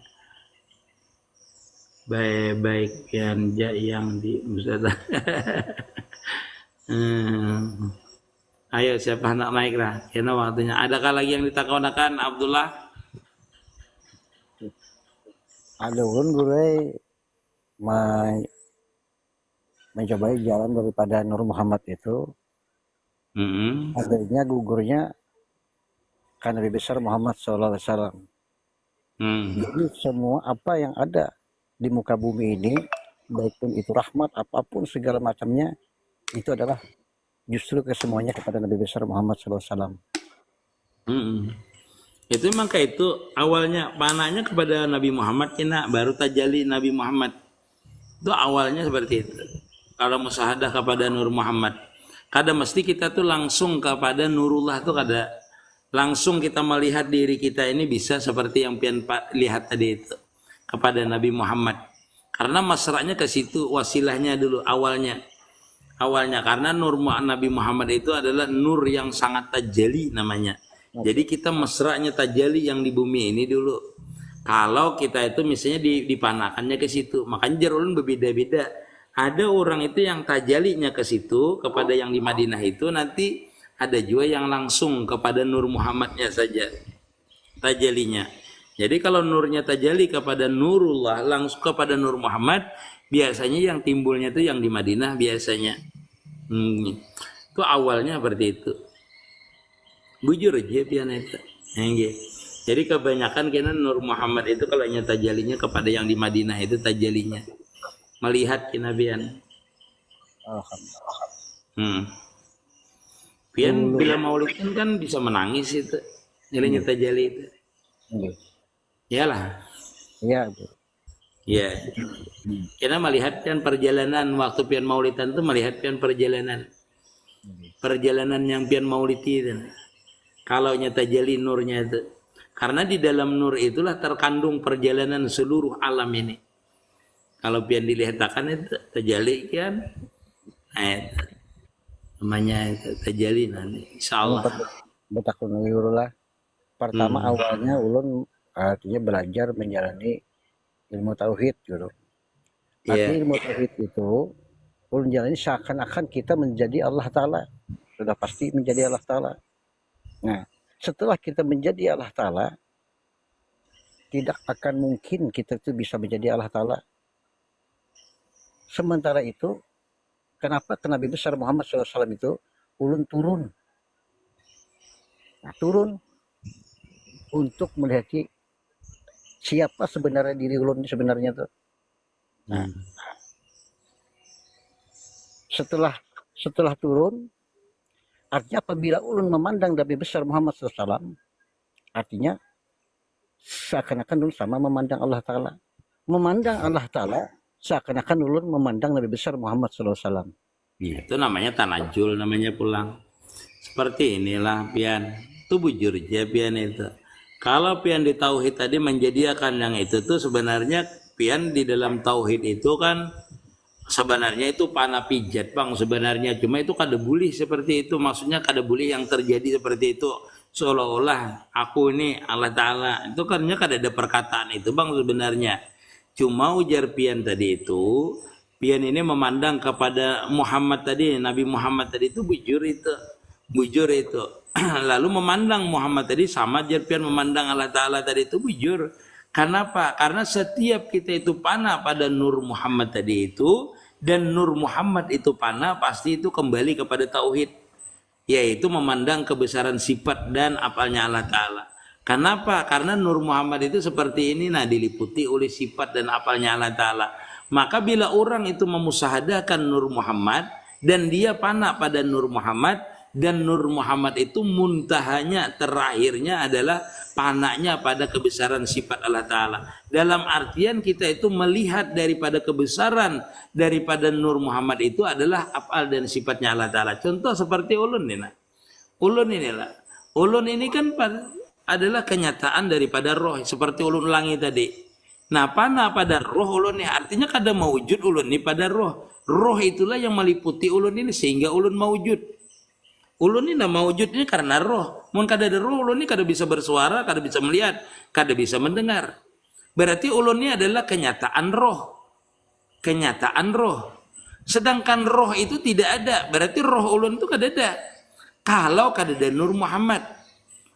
Baik-baik yang di Ustazah. Ayo siapa nak naik lah. Kena waktunya. Adakah lagi yang ditakawakan Abdullah? Ada ulun guru mencoba jalan daripada Nur Muhammad itu. Adanya gugurnya kan Nabi besar Muhammad SAW. Jadi semua apa yang ada di muka bumi ini, baik pun itu rahmat apapun segala macamnya, itu adalah justru kesemuanya kepada Nabi besar Muhammad SAW. Itu maka itu awalnya panahnya kepada Nabi Muhammad kena baru tajali Nabi Muhammad. Itu awalnya seperti itu. Kalau musahadah kepada Nur Muhammad, kada mesti kita tuh langsung kepada Nurullah tuh kada langsung kita melihat diri kita ini bisa seperti yang pian lihat tadi itu kepada Nabi Muhammad. Karena masraknya ke situ wasilahnya dulu awalnya karena nur Nabi Muhammad itu adalah nur yang sangat tajali namanya. Jadi kita mesranya tajali yang di bumi ini dulu. Kalau kita itu misalnya dipanakannya ke situ, makanya jarulun berbeda-beda. Ada orang itu yang tajalinya ke situ kepada yang di Madinah itu, nanti ada juga yang langsung kepada Nur Muhammadnya saja tajalinya. Jadi kalau nurnya tajali kepada Nurullah langsung kepada Nur Muhammad, biasanya yang timbulnya itu yang di Madinah biasanya. Itu awalnya seperti itu. Bujur aja pian itu. Jadi kebanyakan kena Nur Muhammad itu kalau nyata tajalinya kepada yang di Madinah itu tajalinya. Melihat kenabian. Pian bila maulid kan bisa menangis itu. Jadi nyata tajali itu. Iyalah. Iya. Ya. Karena melihat kan perjalanan waktu pian maulidan itu melihat pian perjalanan yang pian maulid itu. Kalau nyata jali nurnya itu. Karena di dalam nur itulah terkandung perjalanan seluruh alam ini. Kalau pian dilihatkan itu tajalli kan, namanya tajalli nanti. Insyaallah. Betakun lah. Pertama awalnya ulun artinya belajar menjalani ilmu tauhid gitu. Artinya ilmu tauhid itu ulun jalani seakan-akan kita menjadi Allah Ta'ala. Sudah pasti menjadi Allah Ta'ala. Nah, setelah kita menjadi Allah Ta'ala, tidak akan mungkin kita itu bisa menjadi Allah Ta'ala. Sementara itu, kenapa ke Nabi besar Muhammad SAW itu ulun turun? Nah, turun untuk melihat siapa sebenarnya diri ulun sebenarnya tuh. Nah, setelah turun, artinya apabila ulun memandang Nabi besar Muhammad SAW, artinya seakan-akan ulun sama memandang Allah Ta'ala. Memandang Allah Ta'ala seakan-akan ulun memandang Nabi besar Muhammad SAW. Ya, itu namanya tanajul, namanya pulang. Seperti inilah pian. Itu bujur aja pian itu. Kalau pian di tauhid tadi menjadikan yang itu tuh sebenarnya pian di dalam tauhid itu kan sebenarnya itu panah pijat bang sebenarnya, cuma itu kada boleh seperti itu, maksudnya kada boleh yang terjadi seperti itu seolah-olah aku ini Allah Ta'ala, itu karena kada ada perkataan itu bang sebenarnya. Cuma ujar pian tadi itu, pian ini memandang kepada Muhammad tadi, Nabi Muhammad tadi itu bujur itu lalu memandang Muhammad tadi sama jar pian memandang Allah Ta'ala tadi itu bujur. Kenapa? Karena setiap kita itu panah pada Nur Muhammad tadi itu, dan Nur Muhammad itu panah pasti itu kembali kepada tauhid, yaitu memandang kebesaran sifat dan apalnya Allah Ta'ala. Kenapa? Karena Nur Muhammad itu seperti ini, nah diliputi oleh sifat dan apalnya Allah Ta'ala. Maka bila orang itu memusahadakan Nur Muhammad dan dia panah pada Nur Muhammad, dan Nur Muhammad itu muntahanya, terakhirnya adalah panahnya pada kebesaran sifat Allah Ta'ala. Dalam artian kita itu melihat daripada kebesaran daripada Nur Muhammad itu adalah afal dan sifatnya Allah Ta'ala. Contoh seperti ulun ini. Ulun ini kan adalah kenyataan daripada roh, seperti ulun ulangi tadi. Nah, panah pada roh ulun ini artinya kada mewujud ulun ini pada roh. Roh itulah yang meliputi ulun ini sehingga ulun mewujud. Ulun ini mewujud ini karena roh. Mun kada ada roh, ulun ini kada bisa bersuara, kada bisa melihat, kada bisa mendengar. Berarti ulun ini adalah kenyataan roh. Kenyataan roh. Sedangkan roh itu tidak ada. Berarti roh ulun itu kada ada. Kalau kada ada Nur Muhammad.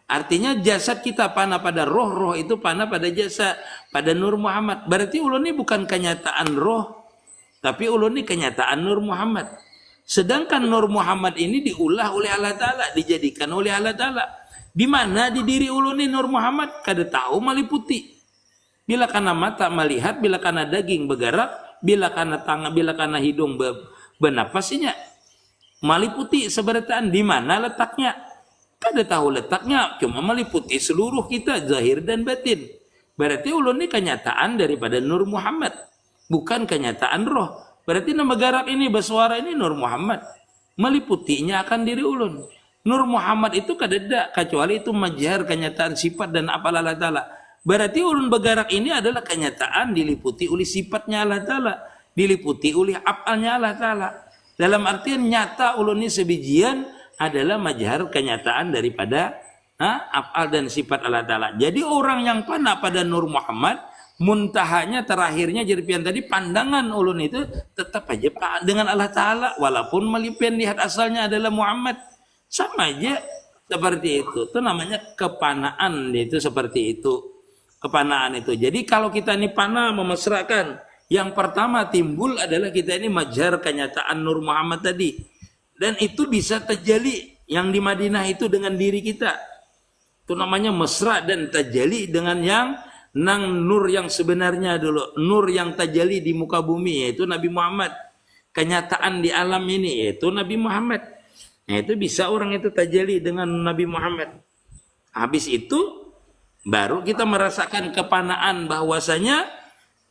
Artinya jasad kita panah pada roh, roh itu panah pada jasad, pada Nur Muhammad. Berarti ulun ini bukan kenyataan roh, tapi ulun ini kenyataan Nur Muhammad. Sedangkan Nur Muhammad ini diulah oleh Allah Ta'ala, dijadikan oleh Allah Ta'ala. Di mana di diri ulun ini Nur Muhammad kada tahu meliputi. Bila kana mata melihat, bila kana daging bergerak, bila kana tangan, bila kana hidung bernapasnya, meliputi seberataan di mana letaknya. Kada tahu letaknya, cuma meliputi seluruh kita, zahir dan batin. Berarti ulun ini kenyataan daripada Nur Muhammad, bukan kenyataan roh. Berarti nama garak ini, bersuara ini Nur Muhammad. Meliputinya akan diri ulun. Nur Muhammad itu kadada, kecuali itu majhar kenyataan sifat dan apal Allah Ta'ala. Berarti ulun bergarak ini adalah kenyataan diliputi oleh sifatnya Allah Ta'ala. Diliputi oleh apalnya Allah Ta'ala. Dalam artian nyata ulun ini sebijian adalah majhar kenyataan daripada apal dan sifat Allah Ta'ala. Jadi orang yang panah pada Nur Muhammad, muntahanya terakhirnya jadi pian tadi pandangan ulun itu tetap aja dengan Allah Ta'ala walaupun melipian lihat asalnya adalah Muhammad, sama aja seperti itu namanya kepanaan, itu seperti itu kepanaan itu. Jadi kalau kita ini panah memesrakan, yang pertama timbul adalah kita ini majhar kenyataan Nur Muhammad tadi, dan itu bisa terjadi yang di Madinah itu dengan diri kita, itu namanya mesra dan terjadi dengan yang nang nur yang sebenarnya dulu, nur yang tajalli di muka bumi, yaitu Nabi Muhammad. Kenyataan di alam ini yaitu Nabi Muhammad. Nah, itu bisa orang itu tajalli dengan Nabi Muhammad. Habis itu baru kita merasakan kepanaan bahwasanya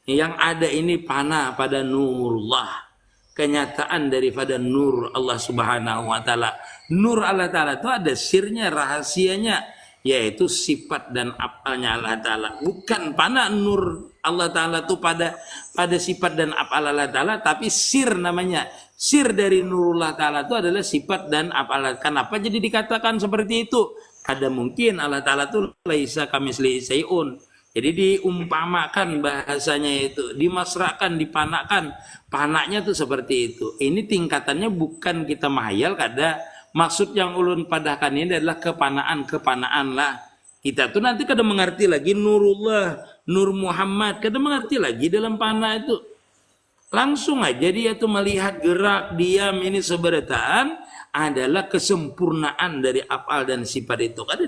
yang ada ini panah pada nurullah. Kenyataan daripada nur Allah Subhanahu wa Ta'ala. Nur Allah Ta'ala itu ada sirnya, rahasianya, yaitu sifat dan afalnya Allah Ta'ala, bukan pada nur Allah Ta'ala itu pada sifat dan afal Allah Ta'ala, tapi sir namanya. Sir dari nurullah Ta'ala itu adalah sifat dan afal. Kenapa jadi dikatakan seperti itu? Ada mungkin Allah Ta'ala itu laisa kamitslihi syai'un. Jadi diumpamakan bahasanya itu, dimasrakan, dipanakan. Panaknya tuh seperti itu. Ini tingkatannya bukan kita mahayal, kada. Maksud yang ulun padahkan ini adalah kepanaan lah. Kita tuh nanti kada mengerti lagi nurullah, nur Muhammad. Kada mengerti lagi dalam panah itu. Langsung aja dia tuh melihat gerak, diam, ini seberataan adalah kesempurnaan dari afal dan sifat itu. Kada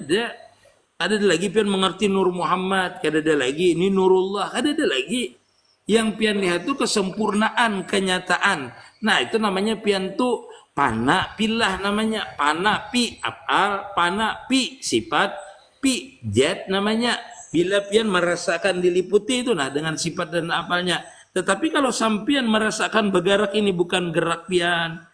ada lagi pian mengerti nur Muhammad, kada ada lagi ini nurullah, kada ada lagi. Yang pian lihat tuh kesempurnaan kenyataan. Nah, itu namanya pian tuh pana pilah namanya. Pana pi afal, pana pi sifat, pi zat namanya. Bila pian merasakan diliputi itu nah dengan sifat dan afalnya. Tetapi kalau sampian merasakan bergerak ini bukan gerak pian,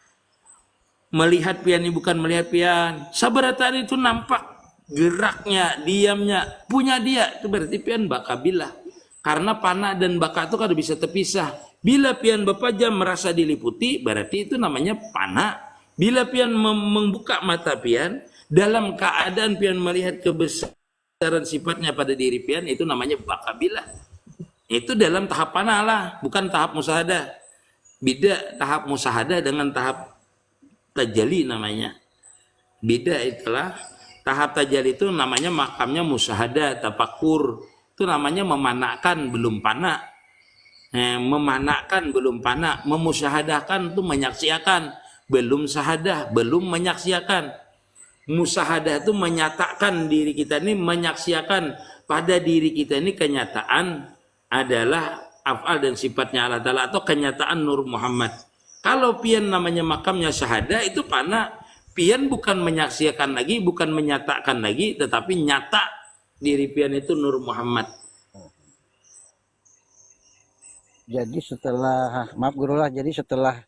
melihat pian ini bukan melihat pian, sabarataan itu nampak geraknya, diamnya, punya dia, itu berarti pian bakabilah. Karena panah dan baka itu kada bisa terpisah. Bila pian bapajam merasa diliputi, berarti itu namanya panah. Bila pian membuka mata pian, dalam keadaan pian melihat kebesaran sifatnya pada diri pian, itu namanya bakabilah. Itu dalam tahap panah lah, bukan tahap musahadah. Beda tahap musahadah dengan tahap tajalli namanya. Beda itulah. Tahap tajalli itu namanya makamnya musahadah, tafakur. Itu namanya memanakkan belum panak. Memanakkan belum panak. Memusyahadahkan itu menyaksikan. Belum sahadah, belum menyaksikan. Musahadah itu menyatakan diri kita ini, menyaksikan pada diri kita ini kenyataan adalah af'al dan sifatnya Allah Ta'ala atau kenyataan Nur Muhammad. Kalau pian namanya makamnya syahadah itu panak. Pian bukan menyaksikan lagi, bukan menyatakan lagi, tetapi nyata diri pian itu Nur Muhammad. Jadi setelah, maaf guru lah, jadi setelah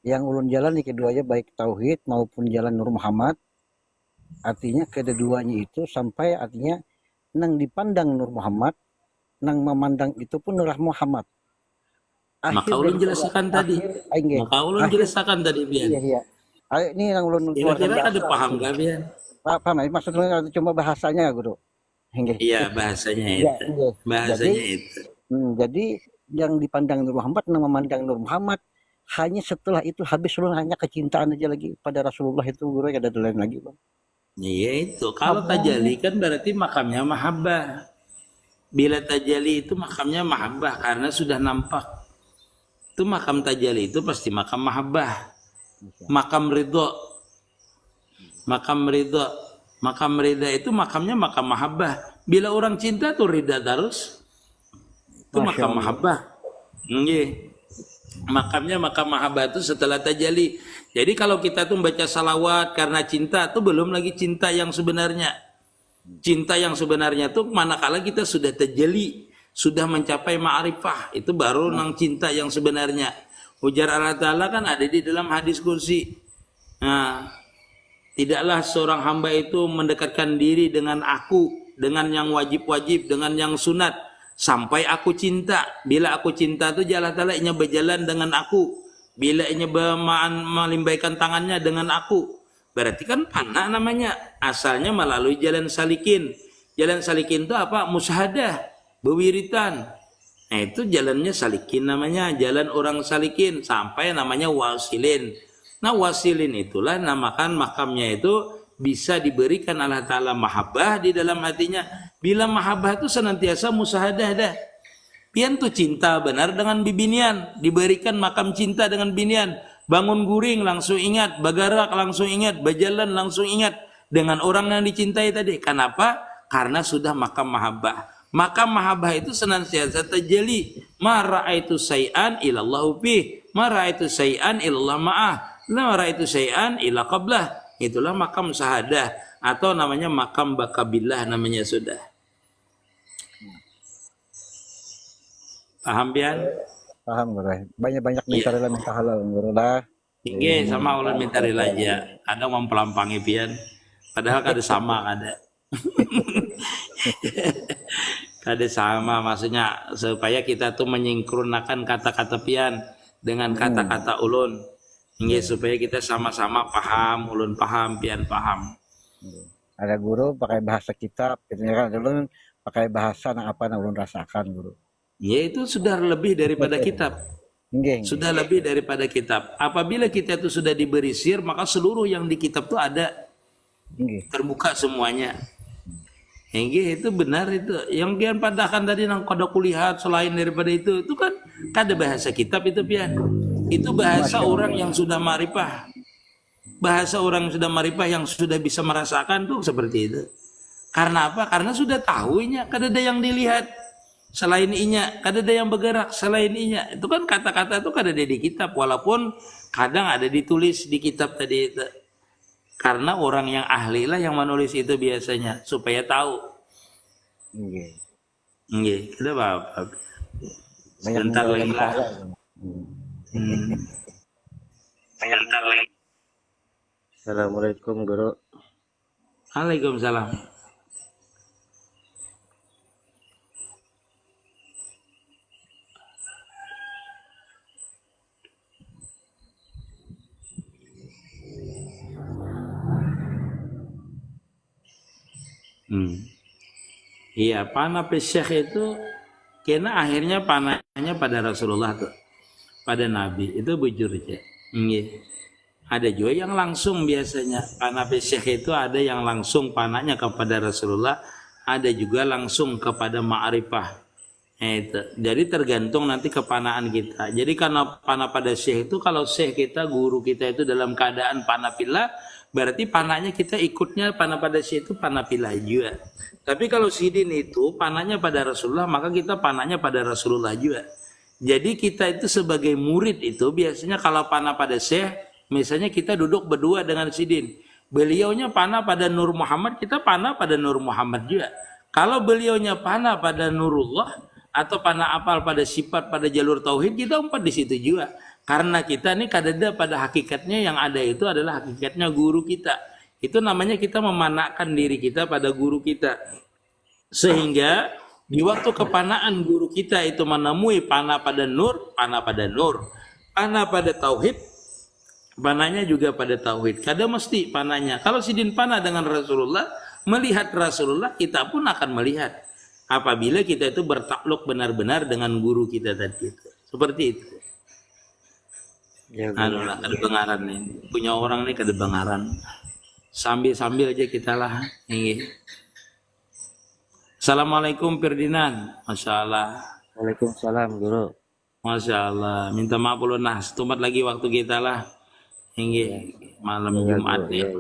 yang ulun jalan di keduanya baik tauhid maupun jalan Nur Muhammad, artinya kedua-duanya itu sampai artinya nang dipandang Nur Muhammad, nang memandang itu pun Nur Muhammad. Maka ulun jelaskan tadi. Maka ulun jelaskan tadi pian. Iya. Ini yang ulun kira-kira ada paham gak pian? Paham, maksudnya cuma bahasanya guru. Iya, bahasanya itu. Iya. Bahasanya itu. Jadi yang dipandang Nur Muhammad, nang memandang Nur Muhammad, hanya setelah itu habis ulun hanya kecintaan aja lagi pada Rasulullah itu guru, ada lain lagi bang. Iya itu. Kalau tajalli kan berarti makamnya mahabbah. Bila tajalli itu makamnya mahabbah karena sudah nampak. Itu makam tajalli itu pasti makam mahabbah. Makam ridho. Makam ridho. Makam ridha itu makamnya makam mahabbah. Bila orang cinta tuh ridha terus. Itu makam mahabbah. Nggih. Makamnya makam mahabbah itu setelah tajalli. Jadi kalau kita tuh baca salawat karena cinta itu belum lagi cinta yang sebenarnya. Cinta yang sebenarnya tuh manakala kita sudah tajalli, sudah mencapai ma'rifah, itu baru nang cinta yang sebenarnya. Ujar Allah Ta'ala kan ada di dalam hadis kursi. Nah, tidaklah seorang hamba itu mendekatkan diri dengan aku, dengan yang wajib-wajib, dengan yang sunat, sampai aku cinta. Bila aku cinta itu Allah Ta'ala nya berjalan dengan aku. Bila nya melimbaikan tangannya dengan aku. Berarti kan panah namanya. Asalnya melalui jalan salikin. Jalan salikin itu apa? Musyahadah, bewiritan. Nah itu jalannya salikin namanya. Jalan orang salikin. Sampai namanya wasilin. Nah wasilin itulah namakan makamnya itu bisa diberikan Allah Ta'ala mahabbah di dalam hatinya. Bila mahabbah itu senantiasa musyahadah dah. Pian tuh cinta benar dengan bibinian. Diberikan makam cinta dengan binian. Bangun guring langsung ingat. Bagarak langsung ingat. Berjalan langsung ingat. Dengan orang yang dicintai tadi. Kenapa? Karena sudah makam mahabbah. Makam mahabbah itu senantiasa tajalli. Ma ra'aitu say'an ilallahu bih. Ma ra'aitu say'an ilallah ma'ah. La ra'aitu say'an ila qablah. Itulah makam syahadah. Atau namanya makam bakabillah namanya sudah. Paham pian? Paham guru. Banyak-banyak minta rela minta halal guru dah. Iya sama ulun minta rela aja. Kadang mempelampangi pian. Padahal kada sama kada. Kada sama maksudnya supaya kita tuh menyingkronkan kata-kata pian dengan kata-kata ulun. Hingga supaya kita sama-sama paham, ulun paham, pian paham. Ada guru pakai bahasa kitab, gitu kan? Dulu pakai bahasa apa yang ulun rasakan guru. Ya itu sudah lebih daripada kitab. Nggih. Sudah lebih daripada kitab. Apabila kita itu sudah diberi sir, maka seluruh yang di kitab itu ada. Nggih. Terbuka semuanya. Hingga itu benar itu. Yang kian padahkan tadi nang kada kulihat selain daripada itu kan kada bahasa kitab itu pian. Itu bahasa orang yang sudah marifah. Bahasa orang yang sudah marifah yang sudah bisa merasakan tuh seperti itu. Karena apa? Karena sudah tahunya, kada ada yang dilihat selain inya, kada ada yang bergerak selain inya. Itu kan kata-kata itu kada ada di kitab, walaupun kadang ada ditulis di kitab tadi itu. Karena orang yang ahli lah yang menulis itu biasanya supaya tahu. Nggih. Nggih, kada apa-apa. Sebentar lagi lah. Sebentar lagi. Assalamualaikum guru. Waalaikumsalam. Iya, panah pesyekh itu kena akhirnya panahnya pada Rasulullah tuh, pada Nabi itu bujur aja. Ada juga yang langsung biasanya panah pesyekh itu ada yang langsung panahnya kepada Rasulullah, ada juga langsung kepada ma'rifah. Itu. Jadi tergantung nanti kepanaan kita. Jadi karena panah pada syekh itu kalau syekh kita, guru kita itu dalam keadaan panah pillah, berarti panahnya kita ikutnya panah pada syekh itu panah pillah juga. Tapi kalau sidin itu panahnya pada Rasulullah, maka kita panahnya pada Rasulullah juga. Jadi kita itu sebagai murid itu biasanya kalau panah pada syekh, misalnya kita duduk berdua dengan sidin. Beliaunya panah pada Nur Muhammad, kita panah pada Nur Muhammad juga. Kalau beliaunya panah pada Nurullah atau panah apal pada sifat pada jalur tauhid, kita umpat di situ juga. Karena kita ini kadada pada hakikatnya yang ada itu adalah hakikatnya guru kita. Itu namanya kita memanakkan diri kita pada guru kita. Sehingga di waktu kepanaan guru kita itu menemui panah pada nur, panah pada nur. Panah pada tauhid, panahnya juga pada tauhid. Kada mesti panahnya. Kalau sidin panah dengan Rasulullah, melihat Rasulullah, kita pun akan melihat. Apabila kita itu bertakluk benar-benar dengan guru kita tadi itu. Seperti itu. Ya, Anulah kedebangaran nih. Punya orang nih kedebangaran. Sambil-sambil aja kita lah. Assalamualaikum Ferdinand. Masya Allah. Waalaikumsalam guru. Masya Allah. Minta maaf ulun nah. Setumpat lagi waktu kita lah. Malam Jumat ya.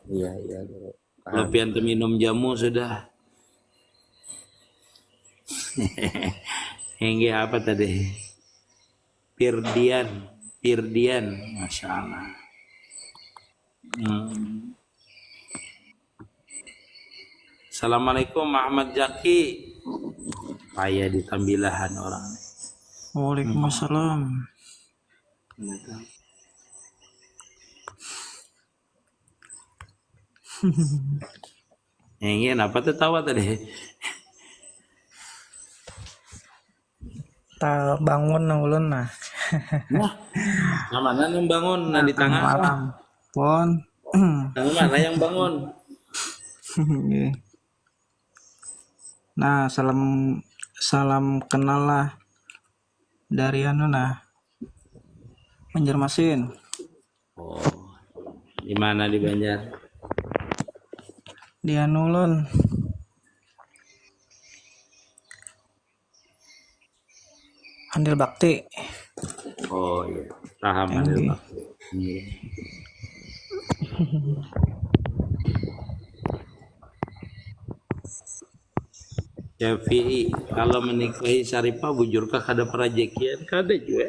Iya guru. Lepian tuh minum jamu sudah. Hingga apa tadi? Firdian. Masya Allah. Assalamualaikum Muhammad Jaki. Kaya ditambilahan orang. Waalaikumsalam. Ingin apa tuh tawa tadi? Ta bangun na ulun nah. Nah, mana yang bangun? Nah di tangan. Malam. Pon. Nah, mana yang bangun? Nah, salam kenal lah dari anu nah. Banjarmasin. Oh, di mana di Banjar? Di anu ulun. Andil Bakti. Oh iya, paham ada Pak. Iya. Syafi'i, kalau menikahi Syarifah bujurkah kada perajekian? Kada juga.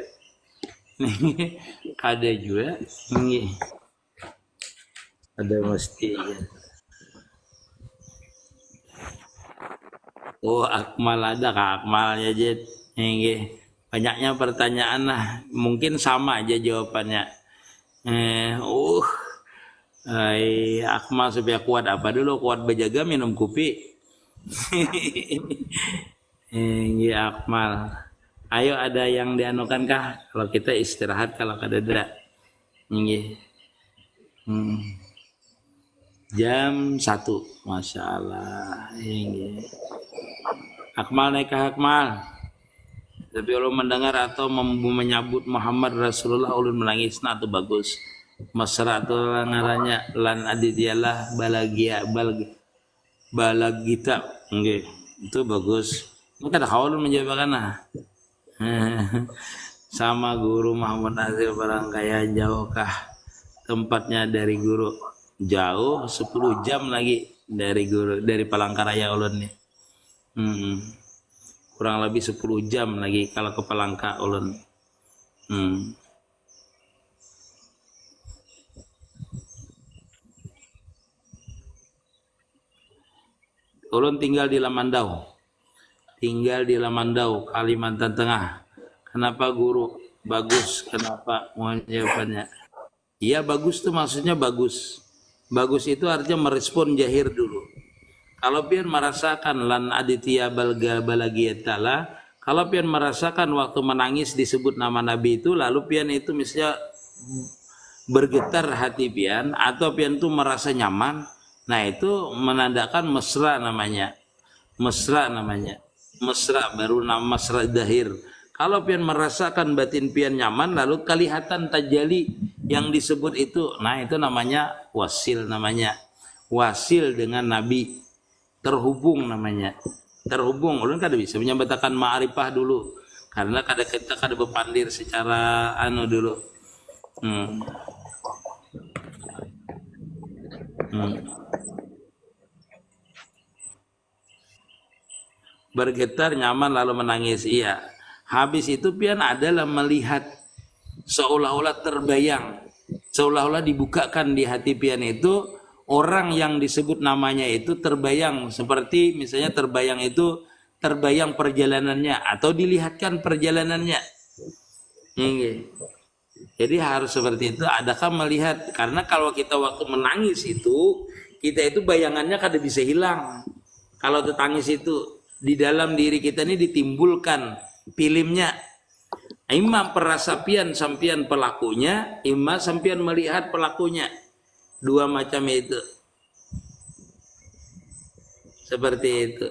Kada juga. Nggih. Ada mesti. Oh, Akmal ada Kak Akmalnya Jet. Nggih. Banyaknya pertanyaan lah. Mungkin sama aja jawabannya. Akmal supaya kuat apa dulu? Kuat berjaga minum kopi. Akmal. Ayo ada yang dianukan kah? Kalau kita istirahat kalau kada ada. Nggih. Jam 1. Masya Allah. Nggih. Akmal naik ke Akmal. Tapi ulun mendengar atau menyebut Muhammad Rasulullah ulun menangis nah itu bagus. Mesra tu ngarannya lan adityalah balagita. Nggih. Itu bagus. Maka ada kawan menjawabkan nah. Sama guru Muhammad Azil barang kaya jauhkah tempatnya dari guru? Jauh 10 jam lagi dari guru dari Palangkaraya ulun nih. Kurang lebih 10 jam lagi kalau ke Palangka ulun. Ulun tinggal di Lamandau. Kalimantan Tengah. Kenapa guru? Bagus. Kenapa? Mohon jawabannya. Iya bagus tuh maksudnya bagus. Bagus itu artinya merespon jahir dulu. Kalau pian merasakan lan aditya balagiyatala, kalau pian merasakan waktu menangis disebut nama Nabi itu, lalu pian itu misalnya bergetar hati pian atau pian itu merasa nyaman, nah itu menandakan mesra namanya. Mesra baru nama mesra dahir. Kalau pian merasakan batin pian nyaman, lalu kelihatan tajali yang disebut itu, nah itu namanya wasil namanya. Wasil dengan Nabi. Terhubung namanya. Terhubung. Ulun kada bisa menyambatakan ma'rifah dulu. Karena kita kada bepandir secara dulu. Bergetar nyaman lalu menangis. Iya. Habis itu pian adalah melihat seolah-olah terbayang. Seolah-olah dibukakan di hati pian itu orang yang disebut namanya itu terbayang, seperti misalnya terbayang perjalanannya atau dilihatkan perjalanannya. Jadi harus seperti itu. Adakah melihat? Karena kalau kita waktu menangis itu, kita itu bayangannya kada bisa hilang. Kalau tertangis itu di dalam diri kita ini ditimbulkan filmnya. Imam perasapian sampian pelakunya, imam sampian melihat pelakunya. Dua macam itu. Seperti itu.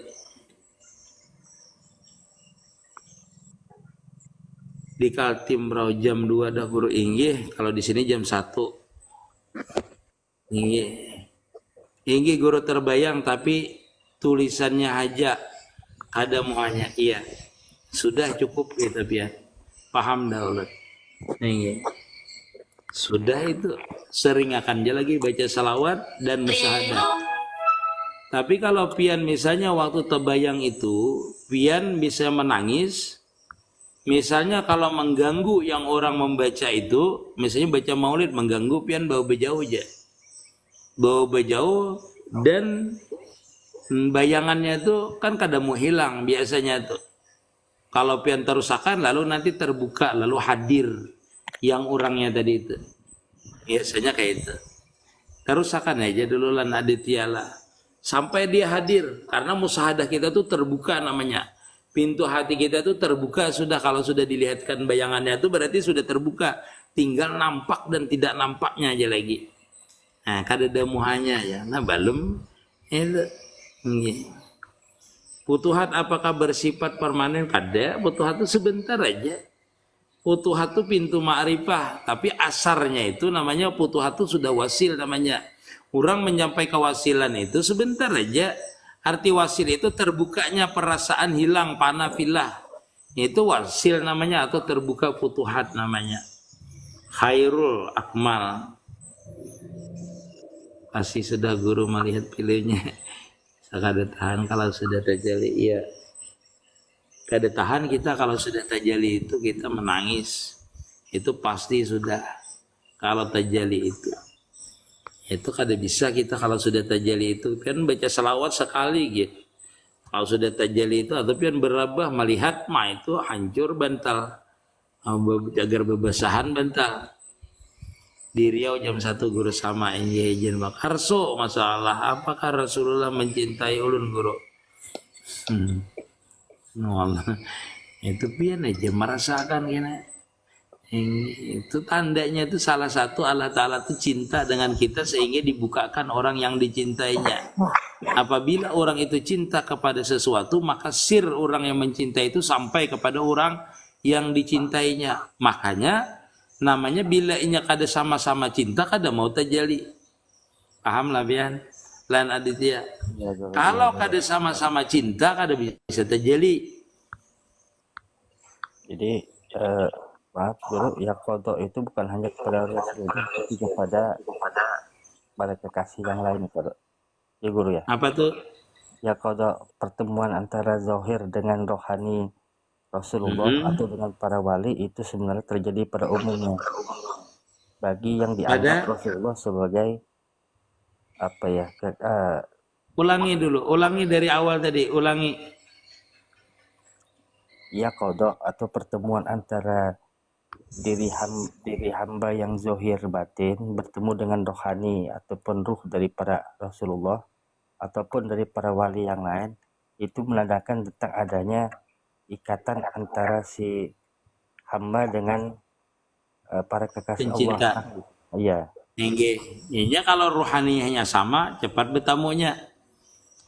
Di Kaltim Rau jam 2 dah guru inggih, kalau di sini jam 1. Inggih guru terbayang tapi tulisannya aja ada muanya. Iya. Sudah cukup gitu ya. Paham dah ulun. Inggih. Sudah itu sering akan dia lagi baca salawat dan musyahadah. Tapi kalau pian misalnya waktu terbayang itu pian bisa menangis. Misalnya kalau mengganggu yang orang membaca itu, misalnya baca maulid mengganggu pian bawa bejauh aja. Bawa bejauh dan bayangannya itu kan kada mau hilang biasanya tuh. Kalau pian terusakan lalu nanti terbuka lalu hadir yang orangnya tadi itu. Biasanya kayak itu. Terusakan aja dulu lan adityalah. Sampai dia hadir. Karena musyahadah kita tuh terbuka namanya. Pintu hati kita tuh terbuka sudah. Kalau sudah dilihatkan bayangannya itu berarti sudah terbuka. Tinggal nampak dan tidak nampaknya aja lagi. Nah kada ada muhanya ya. Nah balum. Itu. Futuhat apakah bersifat permanen? Kada. Futuhat itu sebentar aja. Futuhat itu pintu ma'rifah, tapi asarnya itu namanya futuhat itu sudah wasil namanya. Orang menyampaikan wasilan itu sebentar aja. Arti wasil itu terbukanya perasaan hilang panafilah. Itu wasil namanya atau terbuka futuhat namanya. Khairul akmal. Pasti sudah guru melihat pilihnya. Kada tahan kalau sudah terjadi. Iya. Kada tahan kita kalau sudah tajali itu kita menangis. Itu pasti sudah. Kalau tajali itu kada bisa kita kalau sudah tajali itu kan baca salawat sekali gitu. Kalau sudah tajali itu atau pian berabah melihat mah itu hancur bantal. Agar bebasahan bantal. Di Riau jam 1 guru sama izin Pak Karso masalah apakah Rasulullah mencintai ulun guru? Wallah. Itu pian aja merasakan kena. Itu tandanya itu salah satu Allah Ta'ala itu cinta dengan kita sehingga dibukakan orang yang dicintainya. Apabila orang itu cinta kepada sesuatu maka sir orang yang mencintai itu sampai kepada orang yang dicintainya. Makanya namanya bila inya kada sama-sama cinta kada mau terjadi. Paham lah Bian? Lan Aditya. Ya, guru. Kalau kada sama-sama cinta kada bisa terjadi. Jadi maaf guru, ya kodok itu bukan hanya kepada Rasulullah, tapi kepada kekasih yang lain guru. Ya guru ya. Apa tuh? Ya kodok pertemuan antara zahir dengan rohani Rasulullah atau dengan para wali itu sebenarnya terjadi pada umumnya. Bagi yang dianggap Rasulullah sebagai apa ya? Ulangi dulu, ulangi dari awal tadi, ulangi. Ya kodok atau pertemuan antara diri hamba yang zahir batin bertemu dengan rohani ataupun ruh dari para Rasulullah ataupun dari para wali yang lain itu menandakan tentang adanya ikatan antara si hamba dengan para kekasih Pencinta. Allah. Iya. Ini kalau rohaninya sama, cepat bertamunya.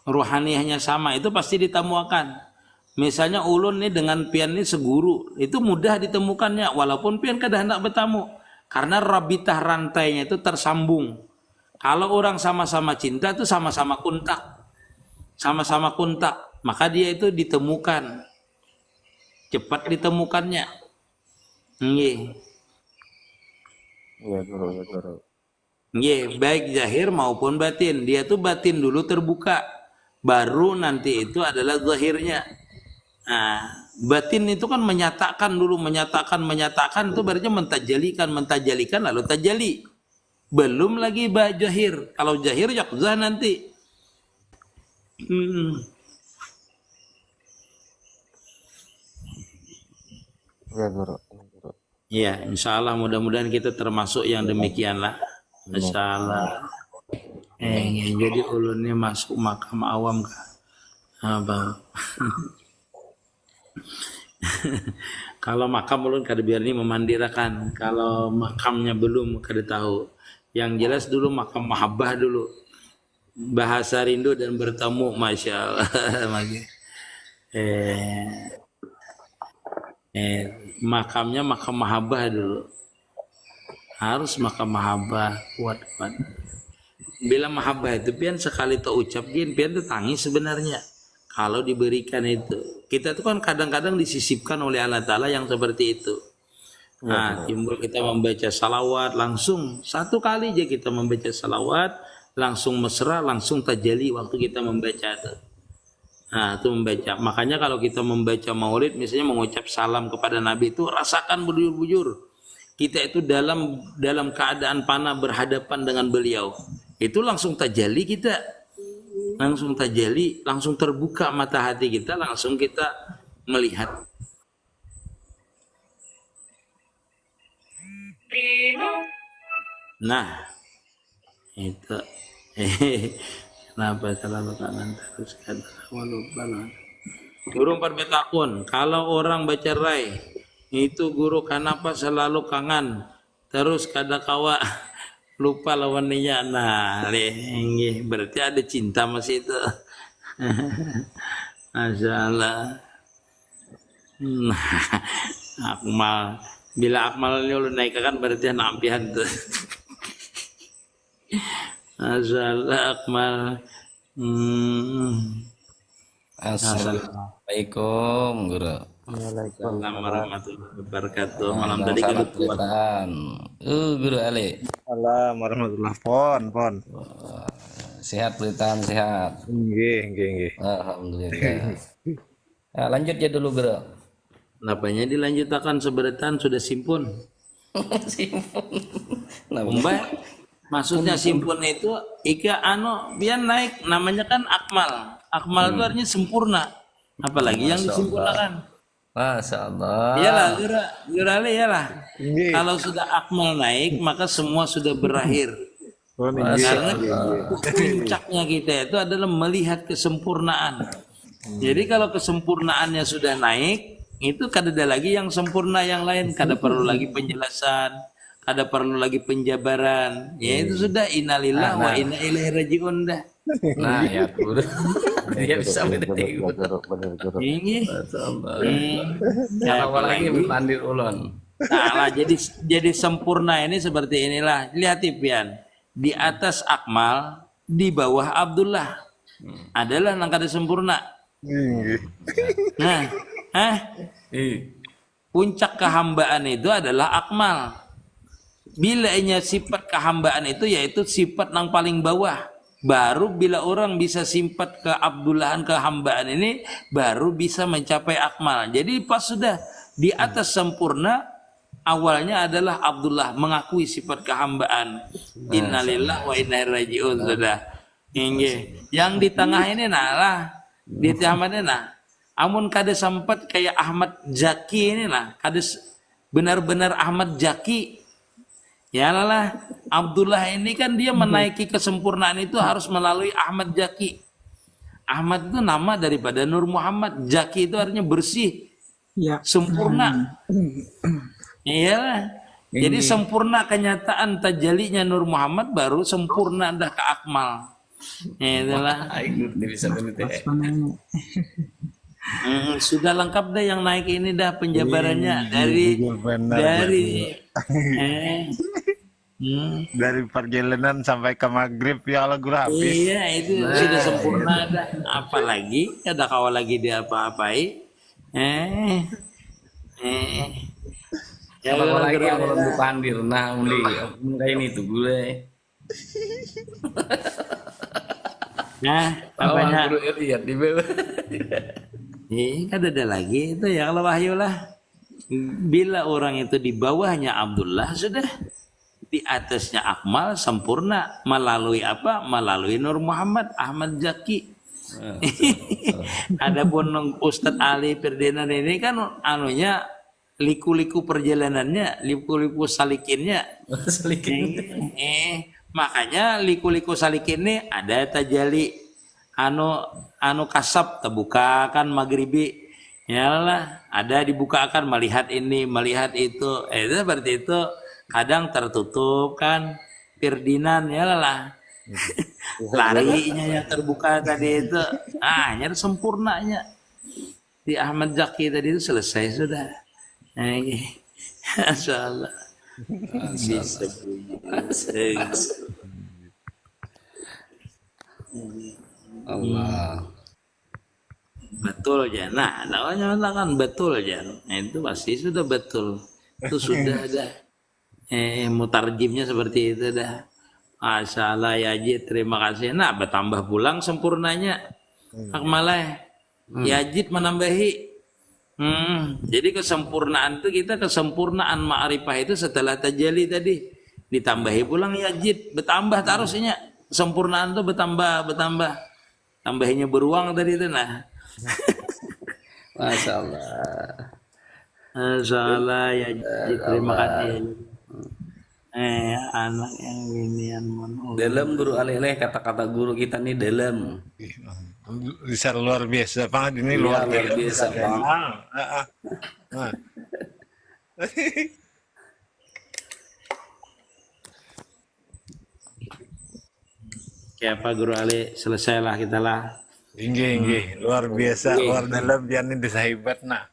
Rohaninya sama itu pasti ditemukan. Misalnya ulun nih dengan pian nih seguru, itu mudah ditemukannya walaupun pian kada hendak bertamu. Karena rabitah rantainya itu tersambung. Kalau orang sama-sama cinta itu sama-sama kontak. Sama-sama kontak, maka dia itu ditemukan. Cepat ditemukannya. Nggih. Iya guru, ya guru. Nggih, baik zahir maupun batin. Dia tuh batin dulu terbuka. Baru nanti itu adalah zahirnya. Nah, batin itu kan menyatakan dulu, menyatakan itu berarti mentajalikan lalu tajali. Belum lagi zahir. Kalau zahir yakzah nanti. Ya guru. Ya, insya Allah mudah-mudahan kita termasuk yang demikianlah. Insya Allah. Jadi ulunnya masuk makam awam kah? Apa? Kalau makam ulun kada biar ini memandirakan. Kalau makamnya belum kada tahu. Yang jelas dulu makam mahabbah dulu. Bahasa rindu dan bertemu, masya Allah. Makamnya makam mahabbah dulu. Harus makam mahabbah kuat. Bila mahabbah itu pian sekali terucap pian tuh tangis sebenarnya. Kalau diberikan itu, kita tuh kan kadang-kadang disisipkan oleh Allah Ta'ala yang seperti itu. Nah, timbul kita membaca salawat langsung satu kali aja kita membaca salawat langsung mesra, langsung tajali waktu kita membaca itu. Nah, itu membaca. Makanya kalau kita membaca maulid, misalnya mengucap salam kepada Nabi itu rasakan bujur-bujur. Kita itu dalam keadaan panah berhadapan dengan beliau. Itu langsung tajali kita. Langsung tajali, langsung terbuka mata hati kita, langsung kita melihat. Nah, itu. Kenapa selalu kangen terus kata walubalan. Guru perbetakun, kalau orang baca rai itu guru kenapa selalu kangen terus kada kawa lupa lawannya. Nah, berarti ada cinta masih itu. Masya Allah. Akmal, bila akmal ini ulun naik kan berarti nampihan tuh. Masya Allah akmal. Assalamualaikum guru. Assalamualaikum warahmatullahi wabarakatuh. Malam tadi Salam kita kuat. Tuhan. Guru Ali. Assalamualaikum warahmatullahi pon. Sehat Tuhan, sehat. Nggih. Alhamdulillah. Ya, lanjut ya dulu guru. Napanya dilanjutkan seberetan sudah simpun. Simpun. Mbak, maksudnya simpun itu ika biar naik namanya kan akmal. Akmal itu artinya sempurna. Apalagi yang disempurnakan. Masya Allah. Iyalah, Guru Ali iyalah. Nggih. Kalau sudah akmal naik, maka semua sudah berakhir. Pun Masya nggih. Karena puncaknya kita itu adalah melihat kesempurnaan. Jadi kalau kesempurnaannya sudah naik, itu kada ada lagi yang sempurna yang lain, kada perlu lagi penjelasan, kada perlu lagi penjabaran. Ya itu sudah innalillah wa inna ilaihi rajiun dah. Nah ya guru. Dia bisa Bener mendetik. bener guru. Ini. Masya Allah. Ya, Apa lagi berpandir ulon. Nah, lah, jadi sempurna ini seperti inilah. Lihat Pian. Di atas Akmal, di bawah Abdullah. Adalah nang kada sempurna. Nggih. Nah, puncak kehambaan itu adalah Akmal. Bila sifat kehambaan itu yaitu sifat nang paling bawah. Baru bila orang bisa sifat ke Abdullahan kehambaan ini baru bisa mencapai Akmal. Jadi pas sudah di atas sempurna awalnya adalah Abdullah mengakui sifat kehambaan. Innalillah wa inna ilaihi rajiun sudah. Inggih. Yang di tengah ini lah di tengah ini nah. Amun kada sempat kayak Ahmad Zaki ini lah, kada benar-benar Ahmad Zaki. Ya lah, Abdullah ini kan dia menaiki kesempurnaan itu harus melalui Ahmad Zaki. Ahmad itu nama daripada Nur Muhammad. Zaki itu artinya bersih, sempurna. Iyalah. Jadi sempurna kenyataan tajalinya Nur Muhammad baru sempurna dah ke Akmal. Itulah. Ayo bisa mendetik. Sudah lengkap dah yang naik ini dah penjabarannya dari Dari perjalanan sampai ke maghrib ya Allah guru habis. iya itu sudah sempurna dah. Apalagi ada kawal lagi dia apa-apai. Ya Apa kalau lagi gerak- ulon berpandir. Nah uli ini tuh gue. Nah, apanya? Guru lihat di bawah. Kan ada lagi itu ya kalau wahyu lah. Bila orang itu di bawahnya Abdullah sudah di atasnya Akmal sempurna melalui apa? Melalui Nur Muhammad Ahmad Zaki. Adapun Ustadz Ali Ferdinand ini kan anunya liku-liku perjalanannya, liku-liku salikinnya. Makanya liku-liku salikin ini ada tajali anu kasab terbuka kan maghribi ya lah ada dibukakan melihat ini melihat itu itu seperti itu kadang tertutup kan Ferdinand ya lah larinya yang terbuka tadi itu nyari sempurnanya di Ahmad Zaki tadi itu selesai sudah Masya Allah bisa Allah. betul ya nah namanya kan betul ya itu pasti sudah betul itu sudah ada mutarjimnya seperti itu dah Masya Allah ya Yajid terima kasih nah bertambah pulang sempurnanya Akmalai Yajid menambahi jadi kesempurnaan itu kita kesempurnaan ma'rifah itu setelah tajalli tadi ditambahi pulang Yajid bertambah terusnya kesempurnaan itu bertambah tambahinnya beruang tadi itu nah Masya Allah. Masya Allah ya terima kasih anak yang ginian Dalam guru alih-alih kata-kata guru kita nih dalam. Bisa luar biasa banget ini luar Luar biasa banget. Ah. siapa Guru Ali selesailah kita lah Inggih, luar biasa, luar dalam jangan disahibat nah.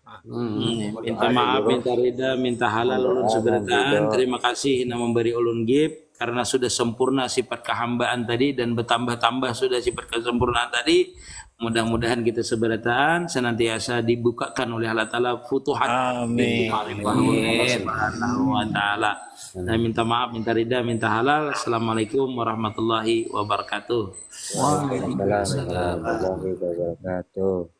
minta maaf minta rida minta halal ulun seberataan terima kasih yang memberi ulun gib karena sudah sempurna sifat kehambaan tadi dan bertambah-tambah sudah sifat kesempurnaan tadi mudah-mudahan kita seberataan senantiasa dibukakan oleh Allah Ta'ala futuhat Amin. Allah Subhanahu wa Ta'ala. Saya minta maaf, minta rida, minta halal. Assalamualaikum warahmatullahi wabarakatuh. Waalaikumsalam warahmatullahi wabarakatuh.